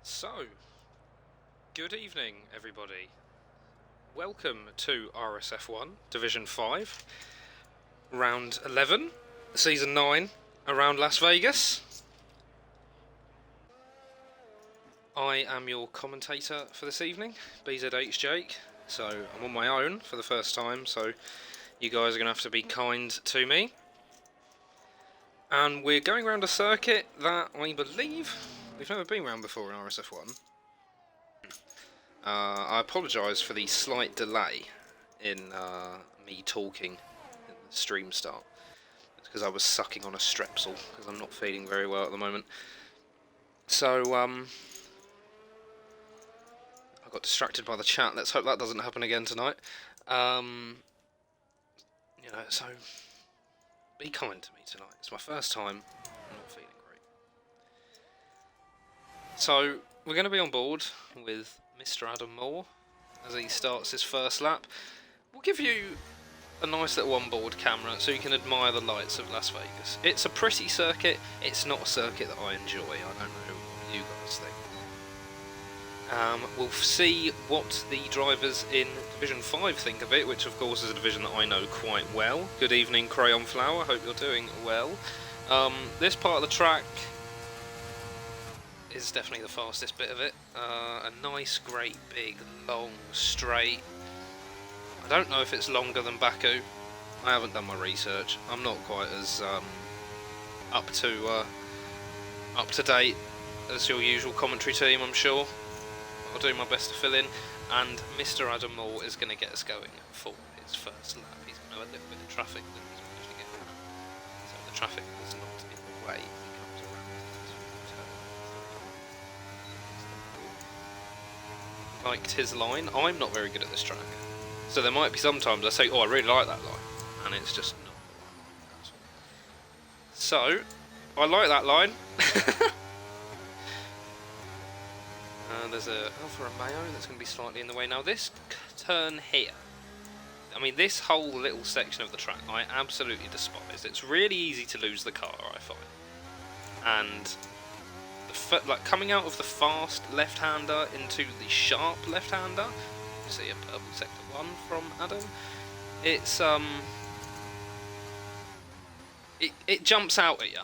So, good evening everybody. Welcome to RSF1, Division 5, Round 11, Season 9, around Las Vegas. I am your commentator for this evening, BZH Jake, so I'm on my own for the first time, so you guys are going to have to be kind to me. And we're going around a circuit that I believe we've never been around before in RSF1. I apologise for the slight delay in me talking in the stream start. It's because I was sucking on a strepsil, because I'm not feeling very well at the moment. So, I got distracted by the chat. Let's hope that doesn't happen again tonight. So be kind to me tonight. It's my first time. I'm not feeling great. So, we're going to be on board with Mr. Adam Moore as he starts his first lap. We'll give you a nice little onboard camera so you can admire the lights of Las Vegas. It's a pretty circuit. It's not a circuit that I enjoy. I don't know what you guys think. We'll see what the drivers in Division 5 think of it, which of course is a division that I know quite well. Good evening, Crayon Flower. Hope you're doing well. This part of the track is definitely the fastest bit of it. A nice, great, big, long, straight. I don't know if it's longer than Baku. I haven't done my research. I'm not quite as up to date as your usual commentary team, I'm sure. I'll do my best to fill in, and Mr. Adam Moore is going to get us going for his first lap. He's going to have a little bit of traffic that he's managed to get around. So the traffic is not in the way. Liked his line. I'm not very good at this track, so there might be sometimes I say, oh, I really like that line, and it's just not the one. So I like that line. There's a Alfa Romeo that's going to be slightly in the way. Now this turn here, I mean this whole little section of the track I absolutely despise. It's really easy to lose the car, I find, and like coming out of the fast left-hander into the sharp left-hander, you see a purple sector 1 from Adam, it's it jumps out at you,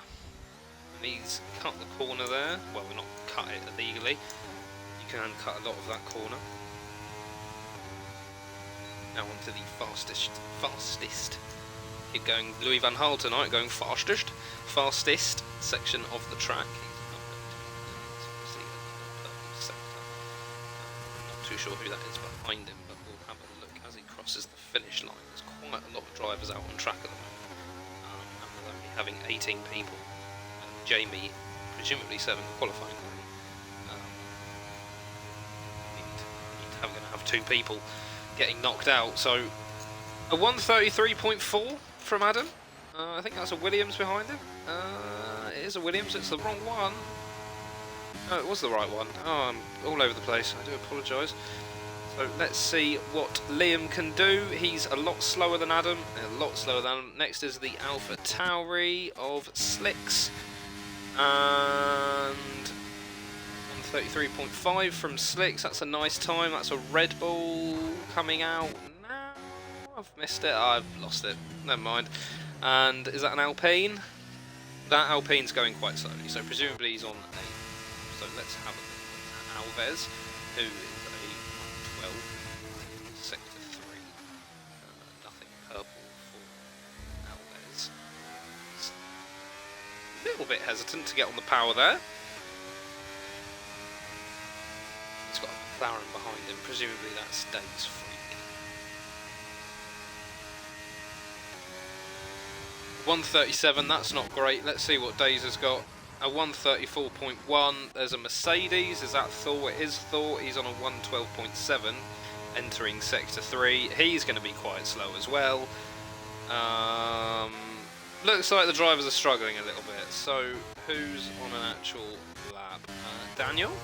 and he's cut the corner there. Well, we're not cut it illegally, you can cut a lot of that corner. Now onto the fastest, keep going Louis van Gaal tonight, going fastest section of the track. Not too sure who that is behind him, but we'll have a look as he crosses the finish line. There's quite a lot of drivers out on track at the moment, and with only having 18 people, and Jamie presumably serving the qualifying lane. We're going to have 2 people getting knocked out, so a 1:33.4 from Adam. I think that's a Williams behind him. It is a Williams, it's the wrong one. Oh, it was the right one. Oh, I'm all over the place, I do apologise. So let's see what Liam can do. He's a lot slower than Adam, Next is the Alpha Tauri of Slicks, and 1:33.5 from Slicks. That's a nice time. That's a Red Bull coming out now. I've missed it. I've lost it. Never mind. And is that an Alpine? That Alpine's going quite slowly, so presumably he's on a... So let's have a look at Alves, who is a 112 sector 3. Nothing purple for Alves. He's a little bit hesitant to get on the power there. He's got a McLaren behind him, presumably that's Dave's Freak. 1:37, that's not great. Let's see what Days has got. A 1:34.1, there's a Mercedes. Is that Thor? It is Thor. He's on a 1:12.7, entering sector 3. He's going to be quite slow as well. Looks like the drivers are struggling a little bit. So who's on an actual lap? Daniel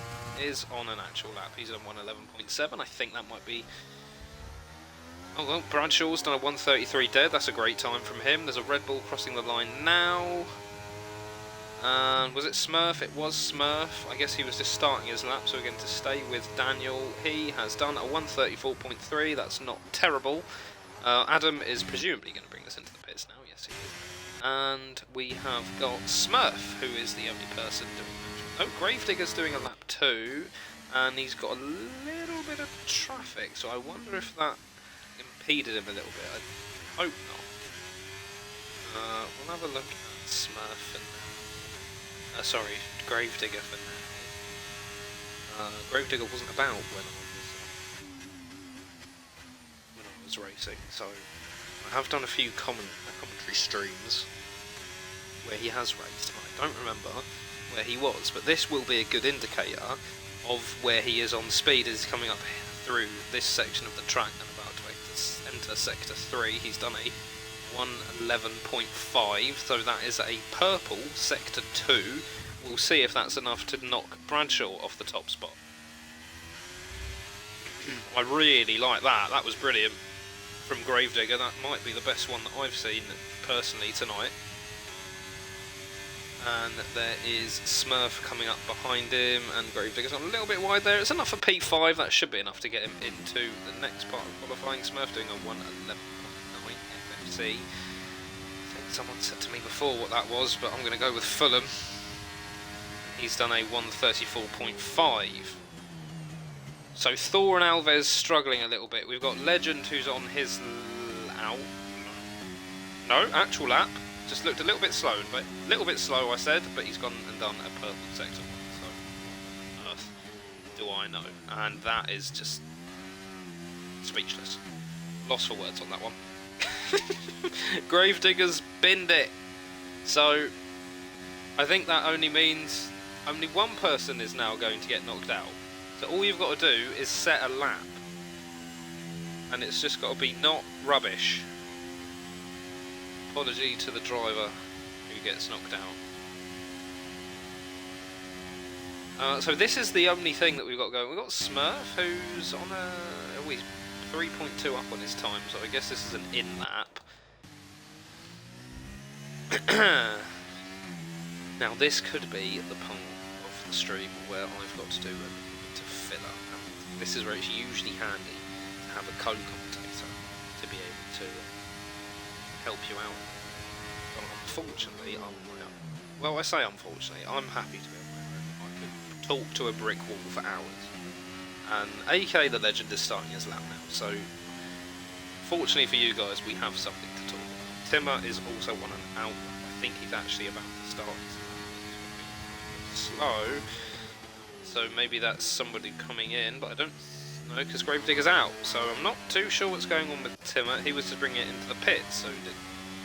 is on an actual lap. He's on 1:11.7. I think that might be... Oh well, Bradshaw's done a 1:33 dead. That's a great time from him. There's a Red Bull crossing the line now. And was it Smurf? It was Smurf. I guess he was just starting his lap, so we're going to stay with Daniel. He has done a 1:34.3. That's not terrible. Adam is presumably going to bring this into the pits now. Yes, he is. And we have got Smurf, who is the only person doing that. Oh, Gravedigger's doing a lap 2, and he's got a little bit of traffic, so I wonder if that impeded him a little bit. I hope not. We'll have a look at Smurf and sorry, Gravedigger for now. Gravedigger wasn't about when I was racing, so I have done a few commentary streams where he has raced. I don't remember where he was, but this will be a good indicator of where he is on speed as he's coming up through this section of the track and about to enter sector 3. He's done a 1:11.5, so that is a purple sector 2. We'll see if that's enough to knock Bradshaw off the top spot. I really like that. That was brilliant from Gravedigger. That might be the best one that I've seen personally tonight. And there is Smurf coming up behind him, and Gravedigger's on a little bit wide there. It's enough for P5. That should be enough to get him into the next part of qualifying. Smurf doing a 1:11.9 FFC. I think someone said to me before what that was, but I'm going to go with Fulham. He's done a 1:34.5. So Thor and Alves struggling a little bit. We've got Legend who's on his out. No, actual lap. Just looked a little bit slow, but a little bit slow I said, but he's gone and done a purple sector 1. So what on earth do I know? And that is just speechless. Lost for words on that one. Gravedigger's binned it. So I think that only means only one person is now going to get knocked out. So all you've got to do is set a lap. And it's just got to be not rubbish. Apology to the driver who gets knocked out. So this is the only thing that we've got going. We've got Smurf who's on a... Oh, he's 3.2 up on his time, so I guess this is an in lap. Now this could be the part of the stream where I've got to do a bit of filler. And this is where it's usually handy to have a co-commentator to be able to help you out. But unfortunately, well, I say unfortunately, I'm happy to be on my own. I could talk to a brick wall for hours. And AK the Legend is starting his lap now, so fortunately for you guys, we have something to talk about. Timmer is also on an out. I think he's actually about to start slow, so maybe that's somebody coming in, but I don't know because Gravedigger's out, so I'm not too sure what's going on with Timmer. He was to bring it into the pit, so he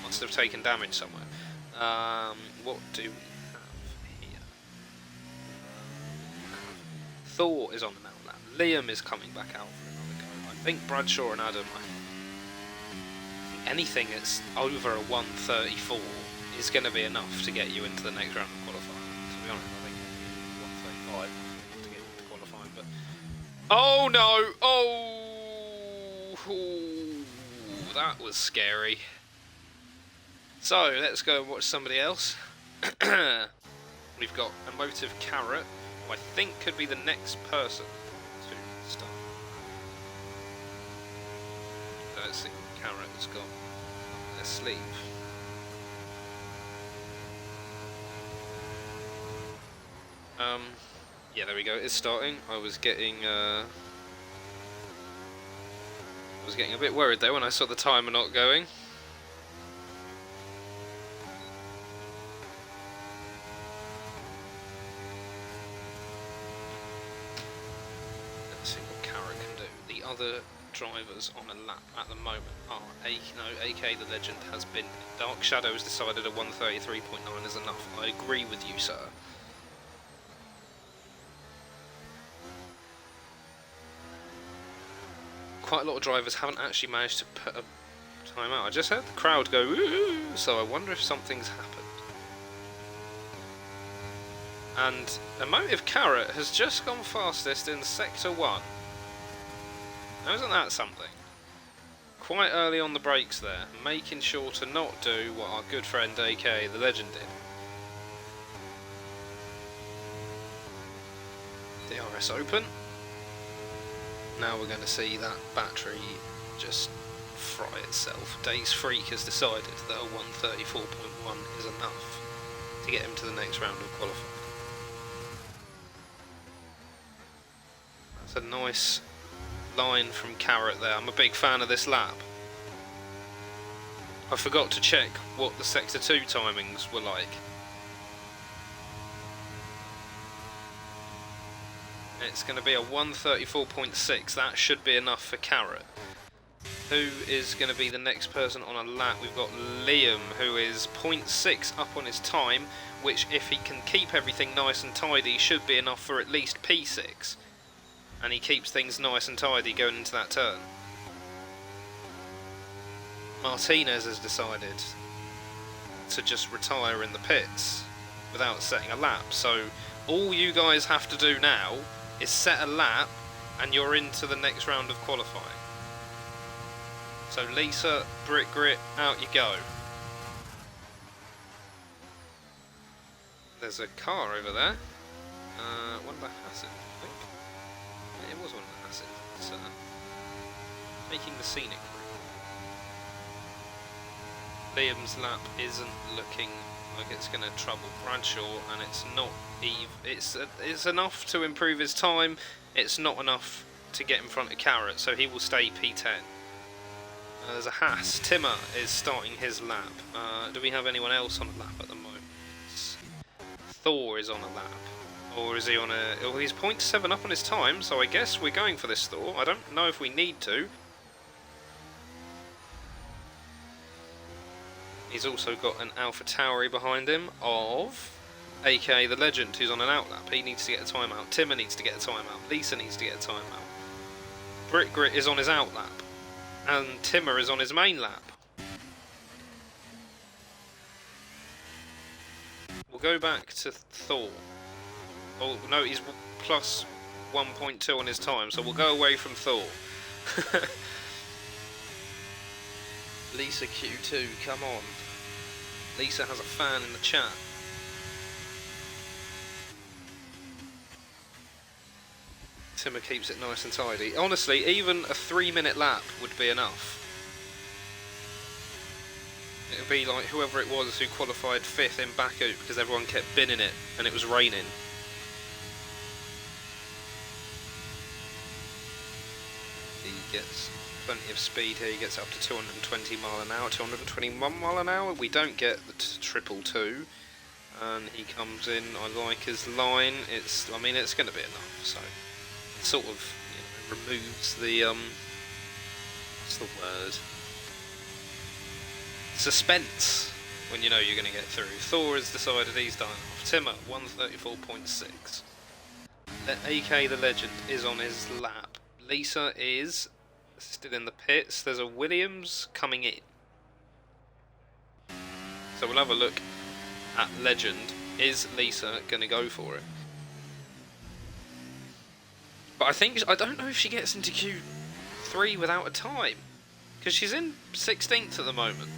must have taken damage somewhere. What do we have here? Thor is on an out lap. Liam is coming back out for another go. I think Bradshaw and Adam, anything that's over a 1:34 is going to be enough to get you into the next round of qualifying. To be honest, I think 1:35 to get into qualifying. But oh no! Oh, that was scary. So let's go and watch somebody else. We've got Emotive Carrot, who I think could be the next person to start. Let's see what Carrot has got on their sleeve. Yeah, there we go. It's starting. I was getting a bit worried there when I saw the timer not going. Let's see what Carrot can do. The other drivers on a lap at the moment are AK the Legend has been. Dark Shadow has decided a 1:33.9 is enough. I agree with you, sir. Quite a lot of drivers haven't actually managed to put a time out. I just heard the crowd go ooh, so I wonder if something's happened. And Emotive Carrot has just gone fastest in Sector 1. Now isn't that something? Quite early on the brakes there, making sure to not do what our good friend AK the Legend did. the RS Open. Now we're going to see that battery just fry itself. Days Freak has decided that a 134.1 is enough to get him to the next round of qualifying. That's a nice line from Carrot there. I'm a big fan of this lap. I forgot to check what the Sector 2 timings were like. It's going to be a 134.6, that should be enough for Carrot. Who is going to be the next person on a lap? We've got Liam, who is 0.6 up on his time, which if he can keep everything nice and tidy should be enough for at least P6. And he keeps things nice and tidy going into that turn. Martinez has decided to just retire in the pits without setting a lap, so all you guys have to do now is set a lap and you're into the next round of qualifying. So Lisa, Brick Grit, out you go. There's a car over there. One of the Hassett, I think. It was one of the Hassett. It's making the scenic route. Liam's lap isn't looking like it's going to trouble Bradshaw, and it's not it's enough to improve his time. It's not enough to get in front of Carrot, so he will stay P10. There's a Haas. Timmer is starting his lap. Do we have anyone else on a lap at the moment? Thor is on a lap. Or is he on a... Oh, he's 0.7 up on his time, so I guess we're going for this Thor. I don't know if we need to. He's also got an Alpha Tauri behind him of aka the Legend, who's on an outlap. He needs to get a timeout. Timmer needs to get a timeout. Lisa needs to get a timeout. Brick Grit is on his outlap. And Timmer is on his main lap. We'll go back to Thor. Oh, no, he's plus 1.2 on his time, so we'll go away from Thor. Lisa Q2, come on. Lisa has a fan in the chat. Timmer keeps it nice and tidy. Honestly, even a 3-minute lap would be enough. It would be like whoever it was who qualified 5th in Baku because everyone kept binning it and it was raining. He gets plenty of speed here. He gets up to 220 mile an hour, 221 mile an hour. We don't get the 222. And he comes in. I like his line. I mean, it's going to be enough. So it sort of, you know, removes the what's the word? Suspense when you know you're going to get through. Thor has decided he's done off. Timmer 134.6. AK the Legend is on his lap. Lisa is still in the pits. There's a Williams coming in. So we'll have a look at Legend. Is Lisa going to go for it? But I don't know if she gets into Q3 without a time, because she's in 16th at the moment.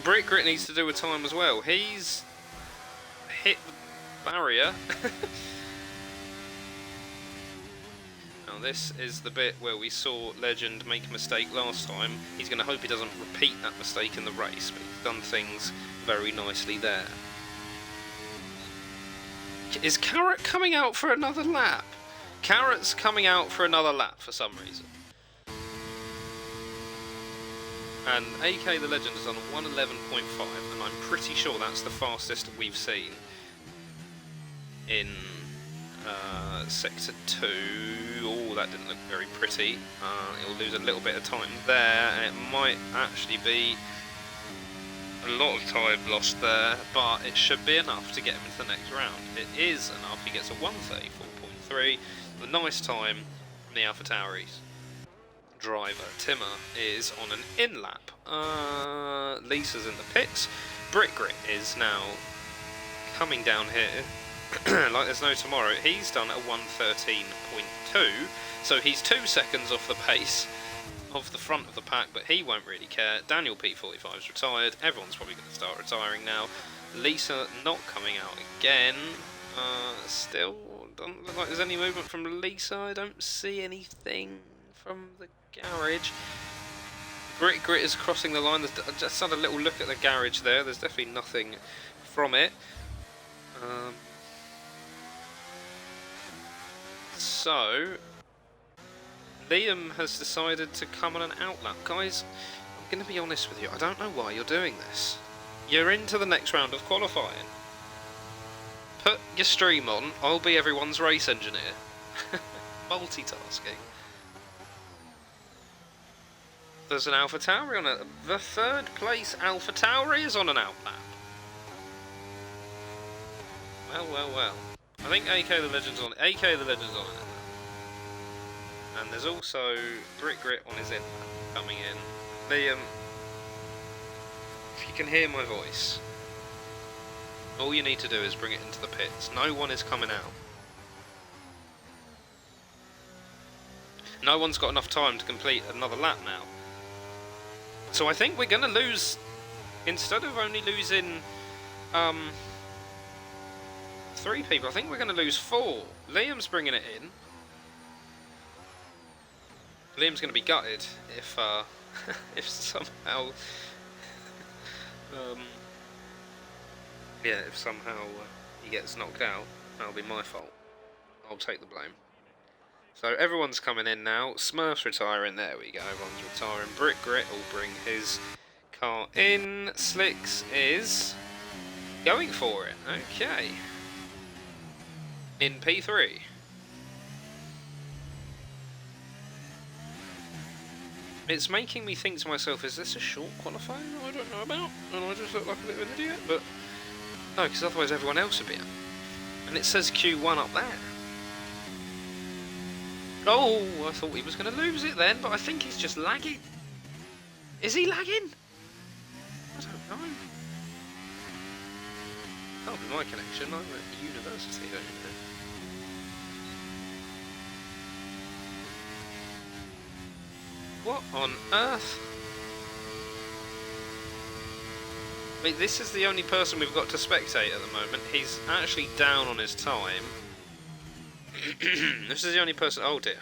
Brick Grit needs to do a time as well. He's hit the barrier. Now this is the bit where we saw Legend make a mistake last time. He's going to hope he doesn't repeat that mistake in the race, but he's done things very nicely there. Is Carrot coming out for another lap? Carrot's coming out for another lap for some reason. And AK the Legend is on 111.5, and I'm pretty sure that's the fastest we've seen in Sector 2. Oh, that didn't look very pretty. It'll lose a little bit of time there, and it might actually be a lot of time lost there, but it should be enough to get him into the next round. It is enough. He gets a 134.3, a nice time from the Alpha Tauris. Driver Timmer is on an in lap. Lisa's in the pits. Brick Grit is now coming down here like there's no tomorrow. He's done a 113.2, so he's 2 seconds off the pace of the front of the pack, but he won't really care. Daniel P45's retired. Everyone's probably going to start retiring now. Lisa not coming out again. Still doesn't look like there's any movement from Lisa. I don't see anything from the garage. Grit is crossing the line. I just had a little look at the garage there. There's definitely nothing from it. So Liam has decided to come on an outlap. Guys, I'm going to be honest with you. I don't know why you're doing this. You're into the next round of qualifying. Put your stream on. I'll be everyone's race engineer. Multitasking. There's an Alpha Tauri on it. The third place Alpha Tauri is on an outlap. Well. I think AK the Legend's on it. AK the Legend's on it. And there's also Grit on his in coming in. Liam, if you can hear my voice, all you need to do is bring it into the pits. No one is coming out. No one's got enough time to complete another lap now. So I think we're going to lose, instead of only losing 3 people, I think we're going to lose 4. Liam's bringing it in. Liam's going to be gutted if if somehow if somehow he gets knocked out. That'll be my fault. I'll take the blame. So everyone's coming in now. Smurf's retiring. There we go. Everyone's retiring. Grit will bring his car in. Slicks is going for it. Okay. In P3. It's making me think to myself, is this a short qualifying that I don't know about? And I just look like a bit of an idiot? But no, because otherwise everyone else would be in. And it says Q1 up there. Oh, I thought he was going to lose it then, but I think he's just lagging. Is he lagging? I don't know. Can't be my connection. I'm at university, don't you know? What on earth? I mean, this is the only person we've got to spectate at the moment. He's actually down on his time. This is the only person... Oh dear.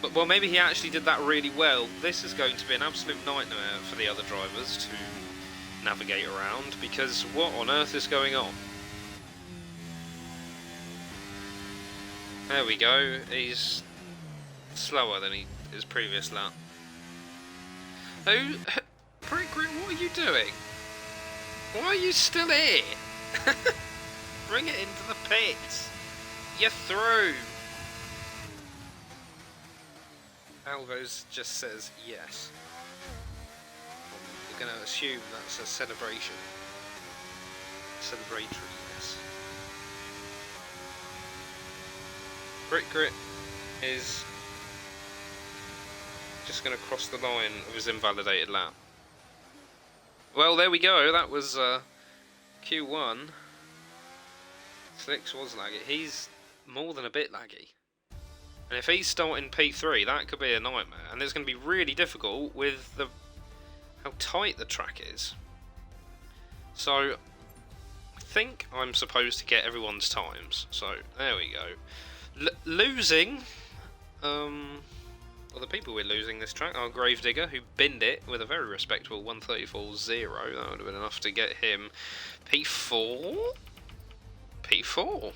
But, well, maybe he actually did that really well. This is going to be an absolute nightmare for the other drivers to navigate around, because what on earth is going on? There we go. He's slower than his previous lap. Oh, Grit, what are you doing? Why are you still here? Bring it into the pits. You're through. Alvos just says yes. We're going to assume that's a celebration. Celebratory, yes. Grit is just going to cross the line of his invalidated lap. Well, there we go. That was Q1. Slicks was laggy. He's more than a bit laggy. And if he's starting P3, that could be a nightmare. And it's going to be really difficult with how tight the track is. So, I think I'm supposed to get everyone's times. So, there we go. Losing... Well, the people we're losing this track are Gravedigger, who binned it with a very respectable 134.0. That would have been enough to get him P4? P4?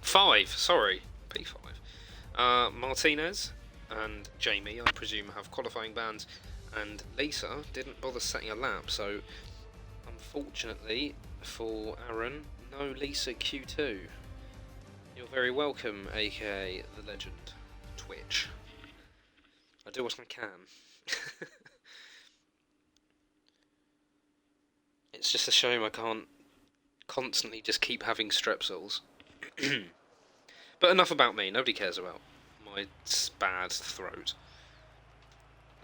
5, sorry. P5. Martinez and Jamie, I presume, have qualifying bans, and Lisa didn't bother setting a lap, so unfortunately for Aaron, no Lisa Q2. You're very welcome, aka the legend, Twitch. I do what I can. It's just a shame I can't constantly just keep having strepsils. But enough about me, nobody cares about my bad throat.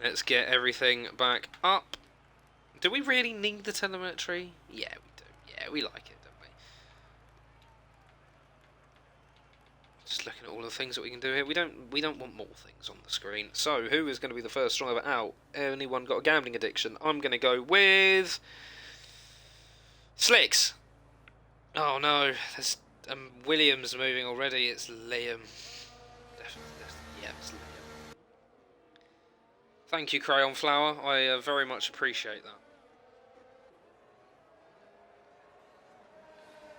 Let's get everything back up. Do we really need the telemetry? Yeah, we do. Yeah, we like it, don't we? just looking at all the things that we can do here. We don't want more things on the screen. So, who is going to be the first driver out? Anyone got a gambling addiction? I'm going to go with Slicks. Oh no, there's Williams moving already. It's Liam. Yeah, it's Liam. Thank you, Crayon Flower. I very much appreciate that.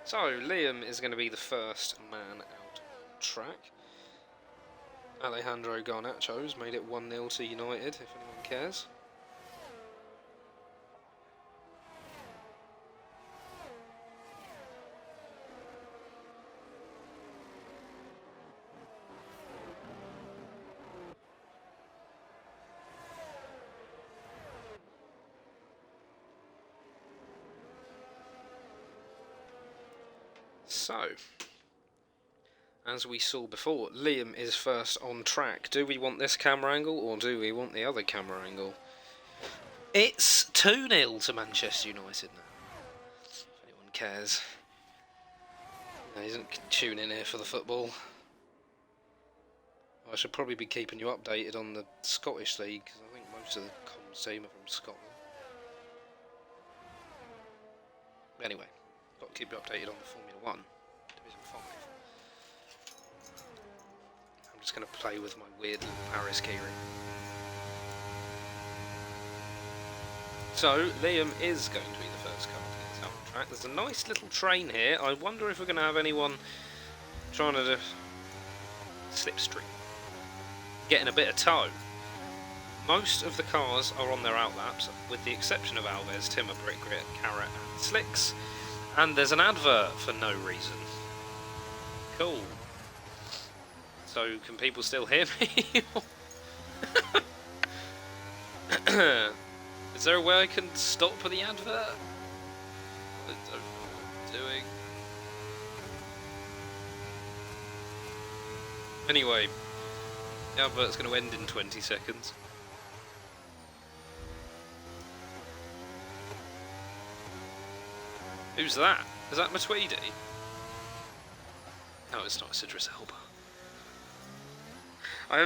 So, Liam is going to be the first man out on track. Alejandro Garnacho's made it 1-0 to United, if anyone cares. So, as we saw before, Liam is first on track. Do we want this camera angle or do we want the other camera angle? It's 2-0 to Manchester United now, if anyone cares. No, he doesn't tune in here for the football. I should probably be keeping you updated on the Scottish League, because I think most of the comms team are from Scotland. Anyway, got to keep you updated on the Formula 1, Division 5. I'm just going to play with my weird little Paris keyring. So, Liam is going to be the first car to get out on track. There's a nice little train here. I wonder if we're going to have anyone trying to slipstream, getting a bit of tow. Most of the cars are on their outlaps, with the exception of Alves, Timmer, Brickgrit, Carrot and Slicks. And there's an advert for no reason. Cool. So, can people still hear me? Is there a way I can stop the advert? I don't know what I'm doing. Anyway, the advert's going to end in 20 seconds. Who's that? Is that Matuidi? No, it's not. It's Idris Elba. I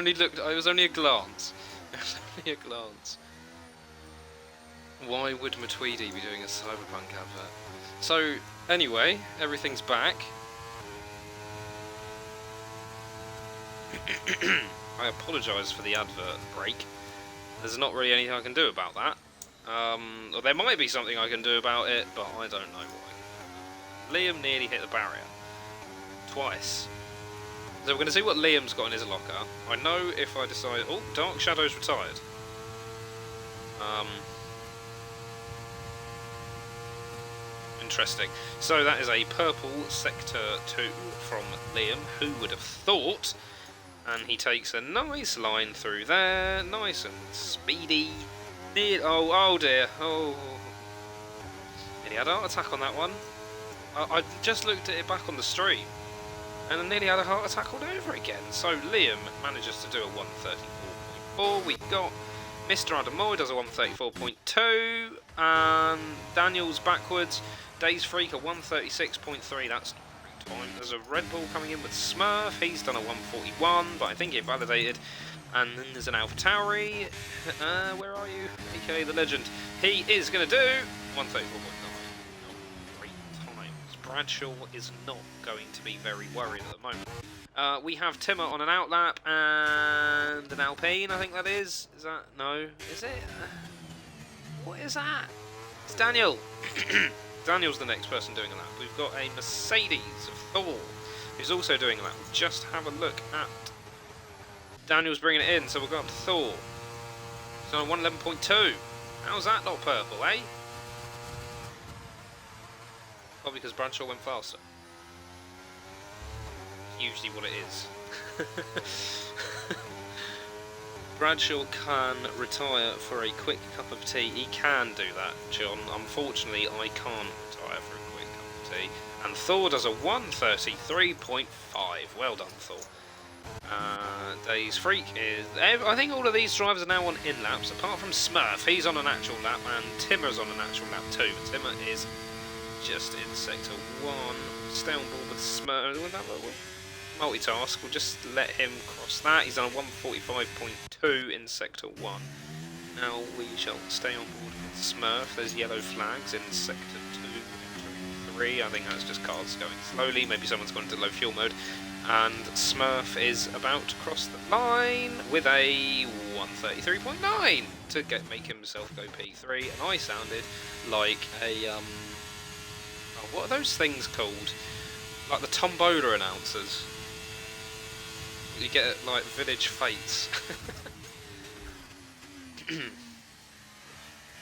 was only a glance. It was only a glance. Why would Matuidi be doing a Cyberpunk advert? So, anyway, everything's back. I apologise for the advert break. There's not really anything I can do about that. Or there might be something I can do about it, but I don't know what. Liam nearly hit the barrier. Twice. So we're going to see what Liam's got in his locker. I know if I decide... Oh, Dark Shadow's retired. Interesting. So that is a purple Sector 2 from Liam. Who would have thought? And he takes a nice line through there. Nice and speedy. Oh dear. Oh. Nearly had a heart attack on that one. I just looked at it back on the stream. And I nearly had a heart attack all over again. So Liam manages to do a 134.4. We got Mr. Adamoy does a 134.2. And Daniel's backwards. Days Freak a 136.3. That's not a great time. There's a Red Bull coming in with Smurf. He's done a 141, but I think it validated. And then there's an AlphaTauri. Where are you? AKA the legend. He is going to do 134.9. Not great times. Bradshaw is not going to be very worried at the moment. We have Timmer on an outlap and an Alpine, I think that is. Is that? No. Is it? What is that? It's Daniel. Daniel's the next person doing a lap. We've got a Mercedes of Thor who's also doing a lap. We'll just have a look at... Daniel's bringing it in, so we'll go up to Thor. It's on 111.2. How's that not purple, eh? Probably because Bradshaw went faster. Usually what it is. Bradshaw can retire for a quick cup of tea. He can do that, John. Unfortunately, I can't retire for a quick cup of tea. And Thor does a 133.5. Well done, Thor. Days Freak is... I think all of these drivers are now on in-laps, apart from Smurf. He's on an actual lap, and Timmer's on an actual lap too. Timmer is just in Sector 1. Stay on board with Smurf. multitask. We'll just let him cross that. He's on a 145.2 in Sector 1. Now we shall stay on board with Smurf. There's yellow flags in Sector 2 and 3. I think that's just cars going slowly. Maybe someone's gone into low fuel mode. And Smurf is about to cross the line with a 133.9 to make himself go P3. And I sounded like a oh, what are those things called? Like the Tombola announcers. You get it like Village Fates.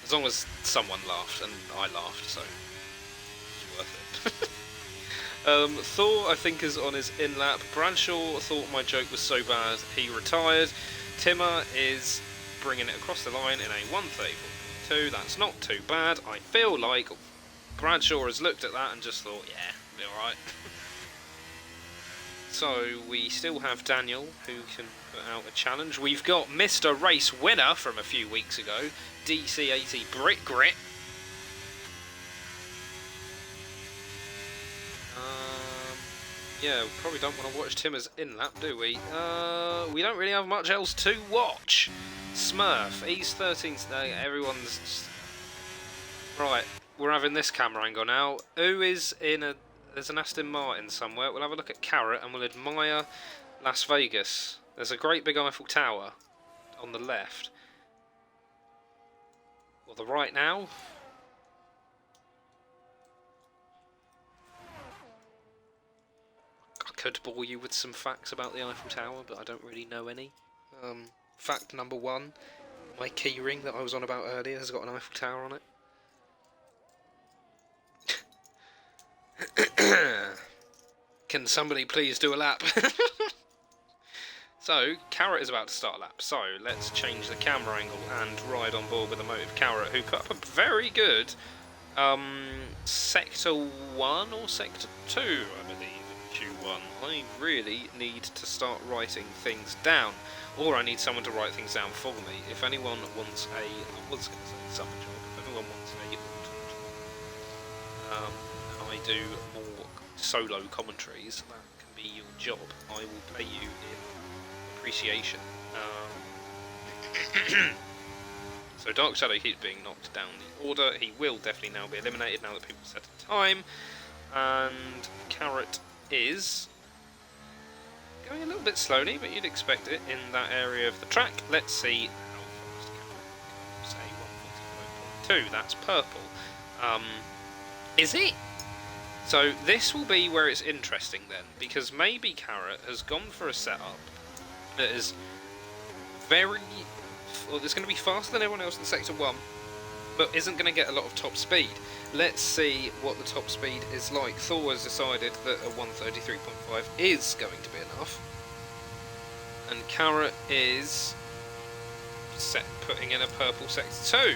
As long as someone laughed, and I laughed, so it's worth it. Thor, I think, is on his in-lap. Bradshaw thought my joke was so bad he retired. Timmer is bringing it across the line in a 134.2. That's not too bad. I feel like Bradshaw has looked at that and just thought, yeah, it'll be alright. So we still have Daniel, who can put out a challenge. We've got Mr. Race Winner from a few weeks ago, DC80 Brit Grit. Yeah, we probably don't want to watch Timmer's in-lap, do we? We don't really have much else to watch. Smurf, he's 13th today, everyone's... Just... Right, we're having this camera angle now. Who is in a... There's an Aston Martin somewhere. We'll have a look at Carrot and we'll admire Las Vegas. There's a great big Eiffel Tower on the left. Or the right now. I could bore you with some facts about the Eiffel Tower, but I don't really know any. Fact number 1, my keyring that I was on about earlier has got an Eiffel Tower on it. Can somebody please do a lap? So, Carrot is about to start a lap, so let's change the camera angle and ride on board with the Motive Carrot, who put up a very good Sector 1 or Sector 2, I believe, in Q1. I really need to start writing things down, or I need someone to write things down for me. If anyone wants a, I was going to say summer job, if anyone wants a autumn job, I do more solo commentaries, that can be your job. I will pay you in appreciation. So Dark Shadow keeps being knocked down the order. He will definitely now be eliminated now that people set a time. And Carrot is going a little bit slowly, but you'd expect it in that area of the track. Let's see how fast Carrot goes. Say 145.2, that's purple. Is it? So this will be where it's interesting then, because maybe Carrot has gone for a setup that is very... Well, it's going to be faster than everyone else in Sector 1, but isn't going to get a lot of top speed. Let's see what the top speed is like. Thor has decided that a 133.5 is going to be enough. And Carrot is putting in a purple Sector 2.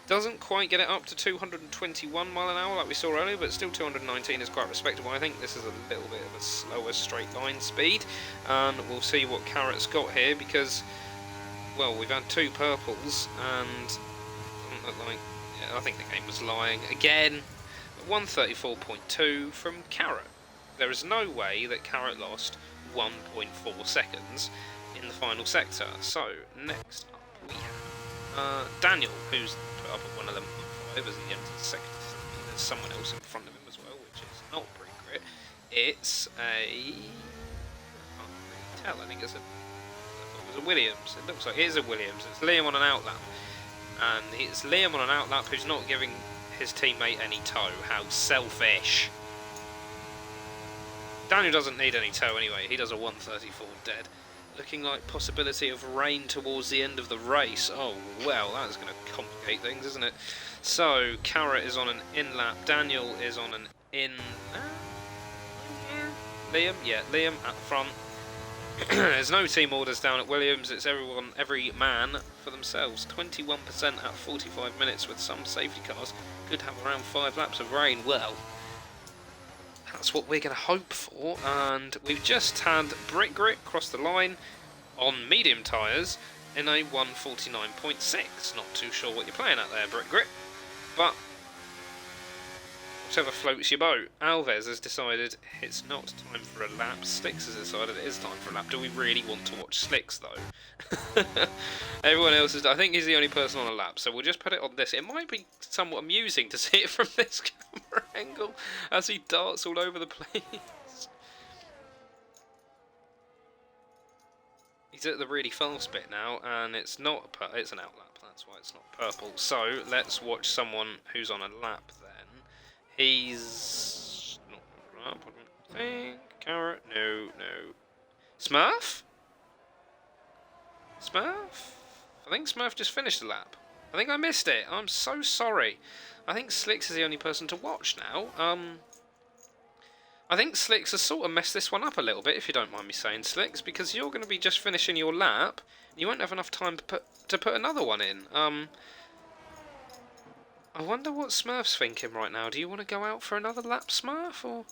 Doesn't quite get it up to 221 mile an hour like we saw earlier, but still 219 is quite respectable. I think this is a little bit of a slower straight line speed, and we'll see what Carrot's got here, because, well, we've had 2 purples, and doesn't look like, yeah, I think the game was lying again. 134.2 from Carrot. There is no way that Carrot lost 1.4 seconds in the final sector. So next up we have Daniel, who's up at 111.5 as he enters the sector. There's someone else in front of him as well, which is not Brit Grit. It's a... I can't really tell, I think it's a Williams. It looks like it is a Williams. It's Liam on an outlap. And it's Liam on an outlap who's not giving his teammate any tow. How selfish. Daniel doesn't need any tow anyway. He does a 134 dead. Looking like possibility of rain towards the end of the race. Oh, well, that's going to complicate things, isn't it? So, Carrot is on an in-lap. Daniel is on an in... Liam? Yeah, Liam at the front. There's no team orders down at Williams. It's every man for themselves. 21% at 45 minutes with some safety cars. Could have around 5 laps of rain. Well... that's what we're going to hope for, and we've just had Brit Grit cross the line on medium tyres in a 149.6. Not too sure what you're playing at there, Brit Grit, but Whichever floats your boat. Alves has decided it's not time for a lap. Slicks has decided it is time for a lap. Do we really want to watch Slicks, though? Everyone else is... I think he's the only person on a lap, so we'll just put it on this. It might be somewhat amusing to see it from this camera angle as he darts all over the place. He's at the really fast bit now, and it's not... it's an outlap, that's why it's not purple. So, let's watch someone who's on a lap then. He's not up, I don't think. Carrot, no. Smurf? Smurf? I think Smurf just finished a lap. I think I missed it. I'm so sorry. I think Slicks is the only person to watch now. I think Slicks has sort of messed this one up a little bit, if you don't mind me saying, Slicks, because you're going to be just finishing your lap. You won't have enough time to put another one in. I wonder what Smurf's thinking right now. Do you want to go out for another lap, Smurf, or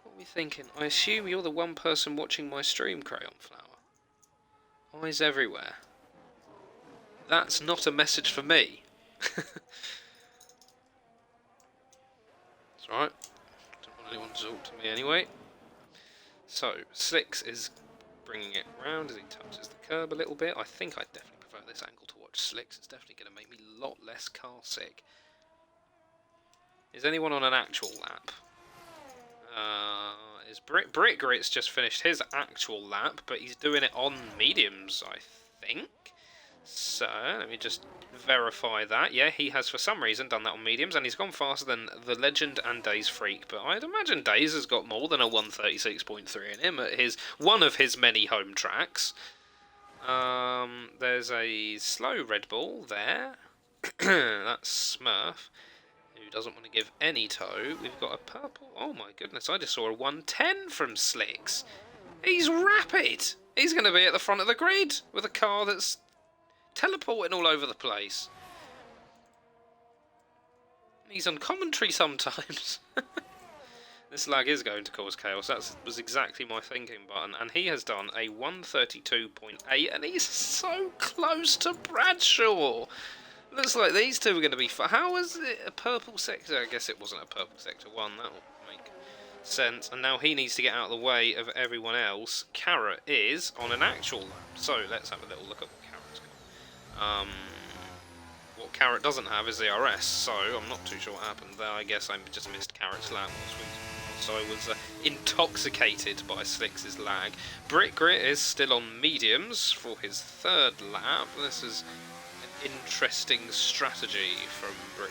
what are we thinking? I assume you're the one person watching my stream, Crayon Flower. Eyes everywhere. That's not a message for me. It's alright. Don't want anyone to talk to me anyway. So, Slicks is bringing it round as he touches the curb a little bit. I think I'd definitely prefer this angle to watch Slicks. It's definitely going to make me a lot less car sick. Is anyone on an actual lap? Is Brick Grit's just finished his actual lap, but he's doing it on mediums, I think. So, let me just verify that. Yeah, he has for some reason done that on mediums, and he's gone faster than the Legend and Days Freak, but I'd imagine Days has got more than a 136.3 in him at one of his many home tracks. There's a slow Red Bull there. That's Smurf, who doesn't want to give any tow. We've got a purple... Oh my goodness, I just saw a 110 from Slicks. He's rapid! He's going to be at the front of the grid with a car that's teleporting all over the place. He's on commentary sometimes. This lag is going to cause chaos. That was exactly my thinking button. And he has done a 132.8, and he's so close to Bradshaw. Looks like these two are going to be... How was it a purple sector? I guess it wasn't a purple sector one. That will make sense. And now he needs to get out of the way of everyone else. Carrot is on an actual lap. So let's have a little look at what Carrot's got. What Carrot doesn't have is the RS, so I'm not too sure what happened there. I guess I just missed Carrot's lap whilst I was intoxicated by Slicks' lag. Brick Grit is still on mediums for his third lap. This is an interesting strategy from Brick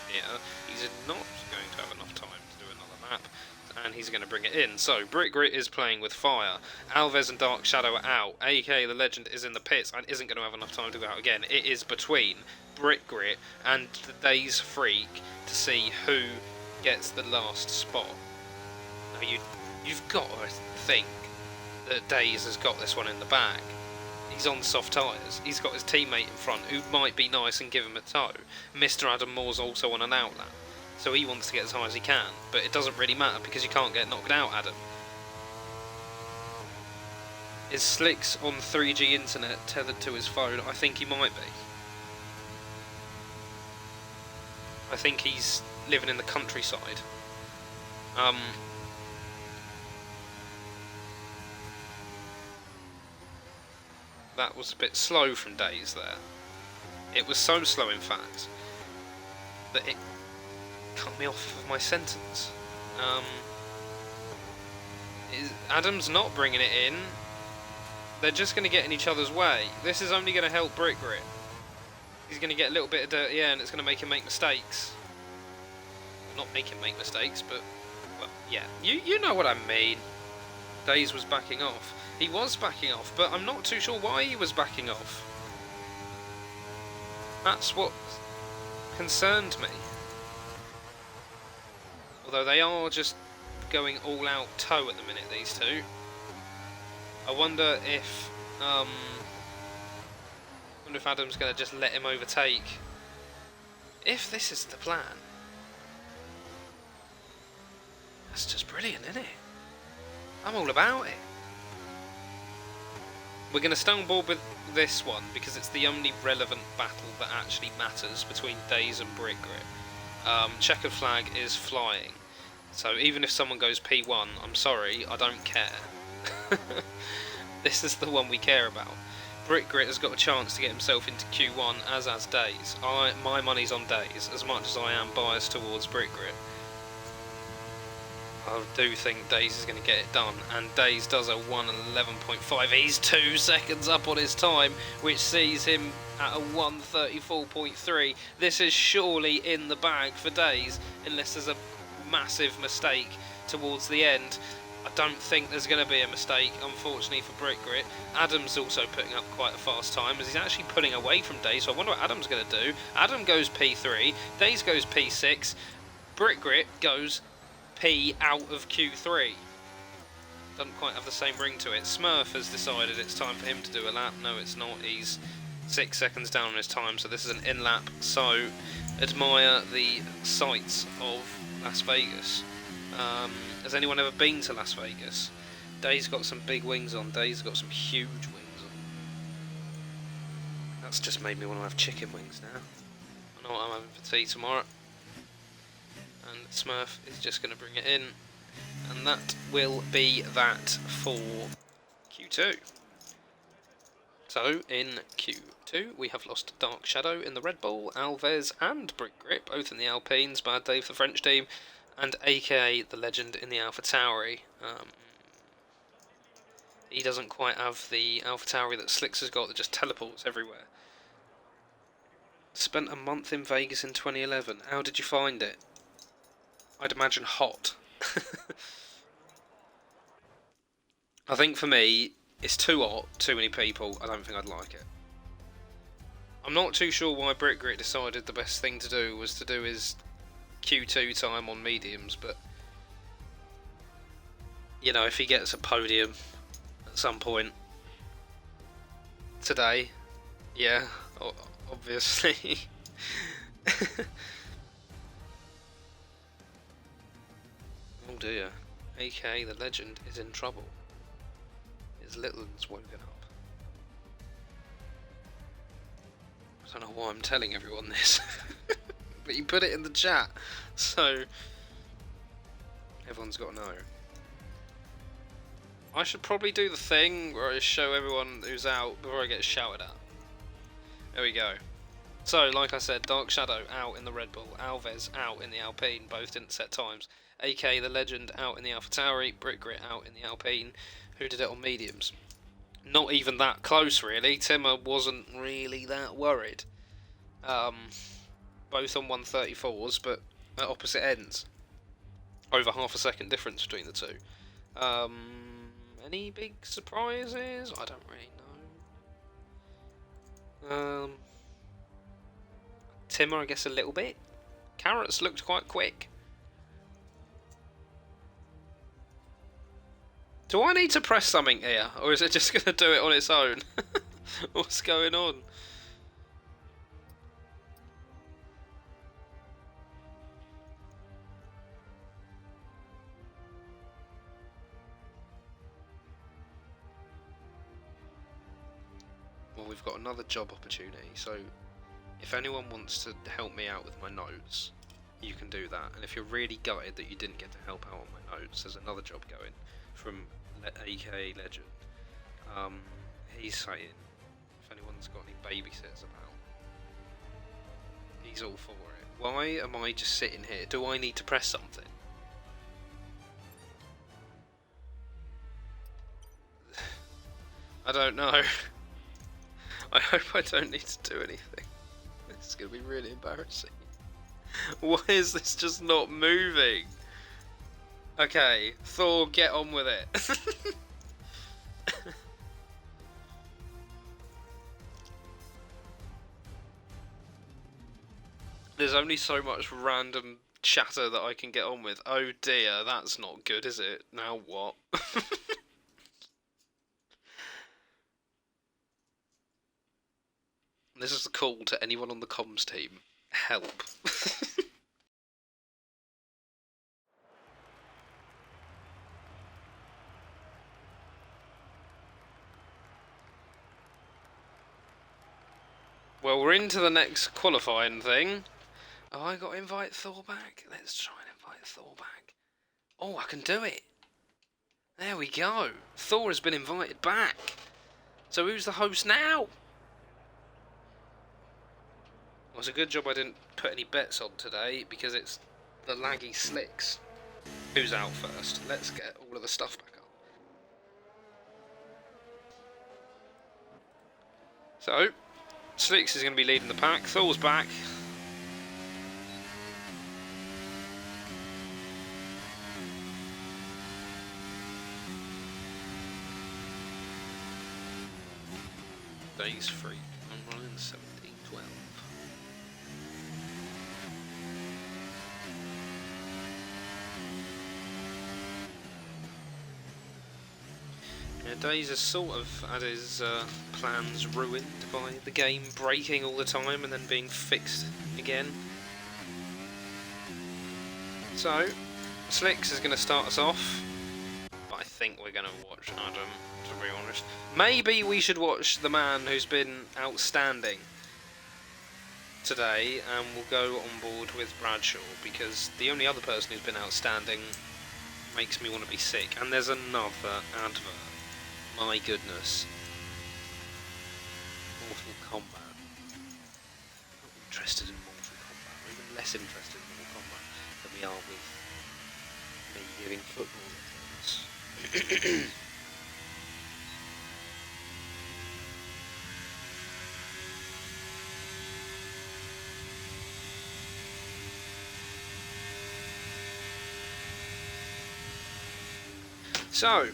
here. He's not going to have enough time to do another lap, and he's going to bring it in. So, Brick Grit is playing with fire. Alves and Dark Shadow are out. AK, the Legend, is in the pits and isn't going to have enough time to go out again. It is between Brick Grit and the Days Freak to see who gets the last spot. Now, you've got to think that Days has got this one in the bag. He's on soft tyres. He's got his teammate in front who might be nice and give him a tow. Mr. Adam Moore's also on an outlap, so he wants to get as high as he can, but it doesn't really matter because you can't get knocked out, Adam. Is Slicks on 3G internet tethered to his phone? I think he might be. I think he's living in the countryside. That was a bit slow from Days there. It was so slow, in fact, that it cut me off of my sentence. Adam's not bringing it in. They're just going to get in each other's way. This is only going to help Brick Grit. He's going to get a little bit of dirt, yeah, and it's going to make him make mistakes. Not make him make mistakes, but, well, yeah. You know what I mean. Days was backing off. He was backing off, but I'm not too sure why he was backing off. That's what concerned me. Although they are just going all out tow at the minute, these two. I wonder if Adam's going to just let him overtake. If this is the plan, that's just brilliant, isn't it? I'm all about it. We're going to stay on board with this one because it's the only relevant battle that actually matters between Days and Brick Grit. checkered flag is flying. So even if someone goes P1, I'm sorry, I don't care. This is the one we care about. Brickgrit has got a chance to get himself into Q1, as has Days. My money's on Days, as much as I am biased towards Brickgrit. I do think Days is going to get it done, and Days does a 1:11.5. He's 2 seconds up on his time, which sees him at a 1:34.3. This is surely in the bag for Days, unless there's a massive mistake towards the end. I don't think there's going to be a mistake, unfortunately, for Brickgrit. Adam's also putting up quite a fast time, as he's actually pulling away from Days, so I wonder what Adam's going to do. Adam goes P3, Days goes P6, Brickgrit goes P out of Q3. Doesn't quite have the same ring to it. Smurf has decided it's time for him to do a lap. No, it's not. He's 6 seconds down on his time, so this is an in-lap. So, admire the sights of Las Vegas. Has anyone ever been to Las Vegas? Dave's got some big wings on. Dave's got some huge wings on. That's just made me want to have chicken wings now. I know what I'm having for tea tomorrow. And Smurf is just going to bring it in. And that will be that for Q2. So, in Q2, we have lost Dark Shadow in the Red Bull, Alves and Brickgrit, both in the Alpines. Bad day for the French team. And AKA the Legend in the AlphaTauri. He doesn't quite have the AlphaTauri that Slicks has got that just teleports everywhere. Spent a month in Vegas in 2011. How did you find it? I'd imagine hot. I think for me, it's too hot, too many people. I don't think I'd like it. I'm not too sure why Brickgrit decided the best thing to do was to do his Q2 time on mediums, but you know, if he gets a podium at some point today, yeah, obviously. Oh dear, AK the Legend is in trouble. His little one's woken up. I don't know why I'm telling everyone this. But you put it in the chat, so everyone's got to know. I should probably do the thing where I show everyone who's out before I get shouted at. There we go. So, like I said, Dark Shadow out in the Red Bull, Alves out in the Alpine, both didn't set times. AK the Legend out in the AlphaTauri, Brickgrit out in the Alpine, who did it on mediums. Not even that close, really. Timmer wasn't really that worried. Both on 134s, but at opposite ends. Over half a second difference between the two. Any big surprises? I don't really know. Timmer, I guess a little bit. Carrots looked quite quick. Do I need to press something here, or is it just going to do it on its own? What's going on? Well, we've got another job opportunity, so if anyone wants to help me out with my notes, you can do that. And if you're really gutted that you didn't get to help out on my notes, there's another job going from AK Legend. He's saying if anyone's got any babysitters about, he's all for it. Why am I just sitting here? Do I need to press something? I don't know. I hope I don't need to do anything. This is going to be really embarrassing. Why is this just not moving? Okay, Thor, get on with it. There's only so much random chatter that I can get on with. Oh dear, that's not good, is it? Now what? This is a call to anyone on the comms team. Help. Well, we're into the next qualifying thing. Oh, I got to invite Thor back. Let's try and invite Thor back. Oh, I can do it. There we go. Thor has been invited back. So who's the host now? Well, it's a good job I didn't put any bets on today because it's the laggy Slicks. Who's out first? Let's get all of the stuff back up. So, Slicks is going to be leading the pack. Thor's back. Days free. I'm running 17-12. Yeah, Days has sort of had his plans ruined by the game breaking all the time and then being fixed again. So, Slicks is going to start us off, but I think we're going to watch Adam, to be honest. Maybe we should watch the man who's been outstanding today, and we'll go on board with Bradshaw, because the only other person who's been outstanding makes me want to be sick. And there's another advert. My goodness. Mortal Kombat. I'm not interested in Mortal Kombat. We're even less interested in Mortal Kombat than we are with me giving football lessons. So,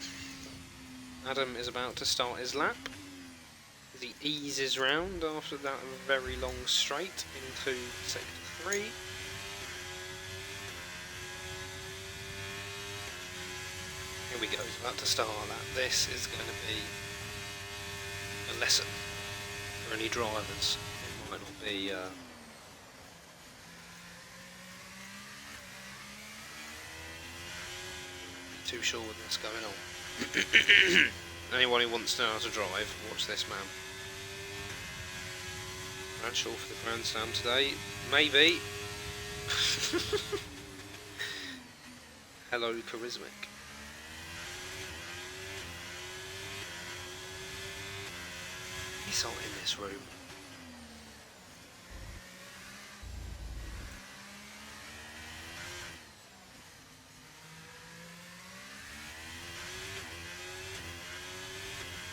Adam is about to start his lap as he eases round after that very long straight into sector 3. Here we go, he's about to start our lap. This is going to be a lesson for any drivers. It might not be too sure with what's going on. Anyone who wants to know how to drive, watch this man. Bradshaw for the Grand Slam today, maybe. Hello, Charismic. He's not in this room.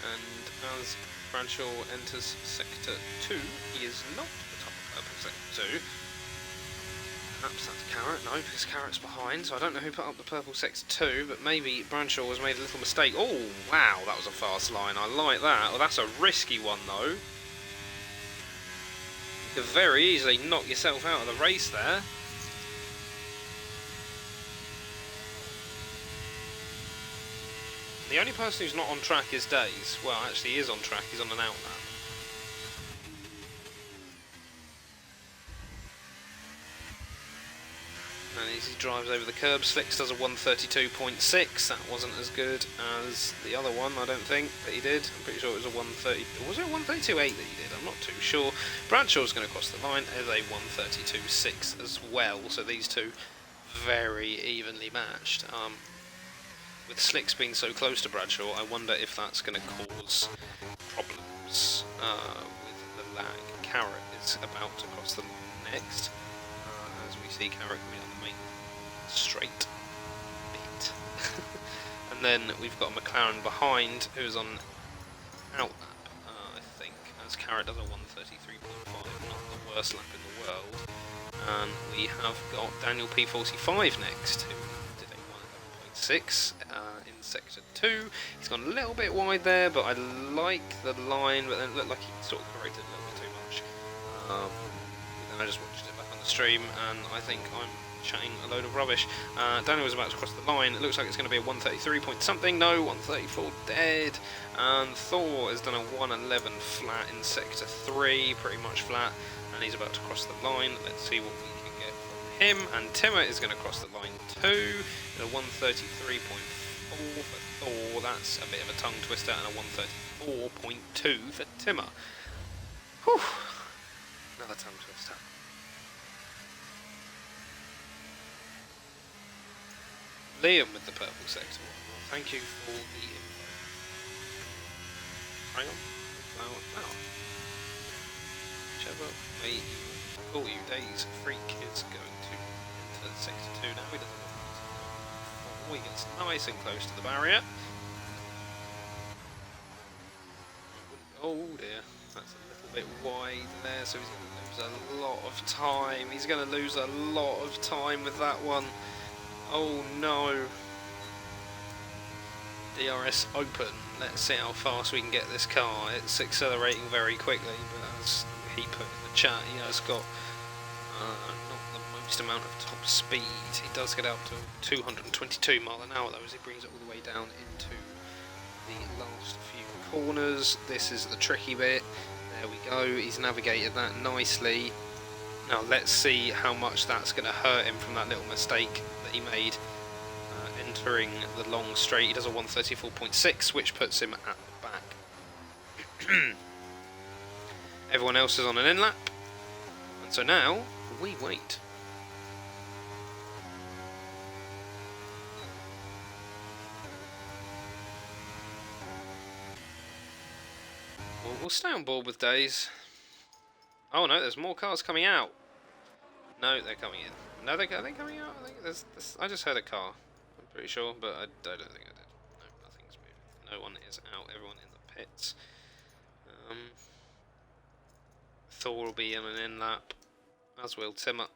And as Bradshaw enters Sector 2, he is not the top of purple Sector 2. Perhaps that's Carrot, no, because Carrot's behind, so I don't know who put up the purple Sector 2, but maybe Bradshaw has made a little mistake. Oh, wow, that was a fast line, I like that. Well, that's a risky one, though. You could very easily knock yourself out of the race there. The only person who's not on track is Days. Well, actually he is on track, he's on an out lap. And as he drives over the curb, Slicks does a 132.6. That wasn't as good as the other one, I don't think, that he did. I'm pretty sure it was a 130... Was it a 132.8 that he did? I'm not too sure. Bradshaw's going to cross the line as a 132.6 as well, so these two very evenly matched. With Slicks being so close to Bradshaw, I wonder if that's going to cause problems with the lag. Carrot is about to cross the line next. As we see Carrot coming on the main straight bit. And then we've got McLaren behind, who's on out lap, I think, as Carrot does a 133.5, not the worst lap in the world. And we have got Daniel P45 next, who did a 111.6 in Sector 2. He's gone a little bit wide there, but I like the line, but then it looked like he sort of corrected a little bit too much. Then I just watched it back on the stream, and I think I'm chatting a load of rubbish. Daniel was about to cross the line. It looks like it's going to be a 133 point something. No, 134 dead. And Thor has done a 111 flat in Sector 3, pretty much flat, and he's about to cross the line. Let's see what we can get from him. And Timmer is going to cross the line too, at a 133.4 for Thor. That's a bit of a tongue twister, and a 134.2 for Timmer. Whew. Another tongue twister. Liam with the purple sector. Well, thank you for the info. Hang on. Flower. Whichever way you call you, Days Freak is going to enter sector 2 now. He doesn't want to. He gets nice and close to the barrier. Oh dear, that's a little bit wide there, so he's going to lose a lot of time. He's going to lose a lot of time with that one. Oh no. DRS open. Let's see how fast we can get this car. It's accelerating very quickly, but as he put in the chat, he has got not the most amount of top speed. He does get up to 222 mile an hour though, as he brings it all the way down into the last few corners. This is the tricky bit. There we go. He's navigated that nicely. Now let's see how much that's going to hurt him from that little mistake that he made entering the long straight. He does a 134.6, which puts him at the back. Everyone else is on an in lap, and so now we wait. We'll stay on board with Days. Oh no, there's more cars coming out. No, they're coming in. No, are they coming out? I think there's I just heard a car. I'm pretty sure, but I don't think I did. No, nothing's moving. No one is out. Everyone in the pits. Thor will be in an in lap, as will Timmer.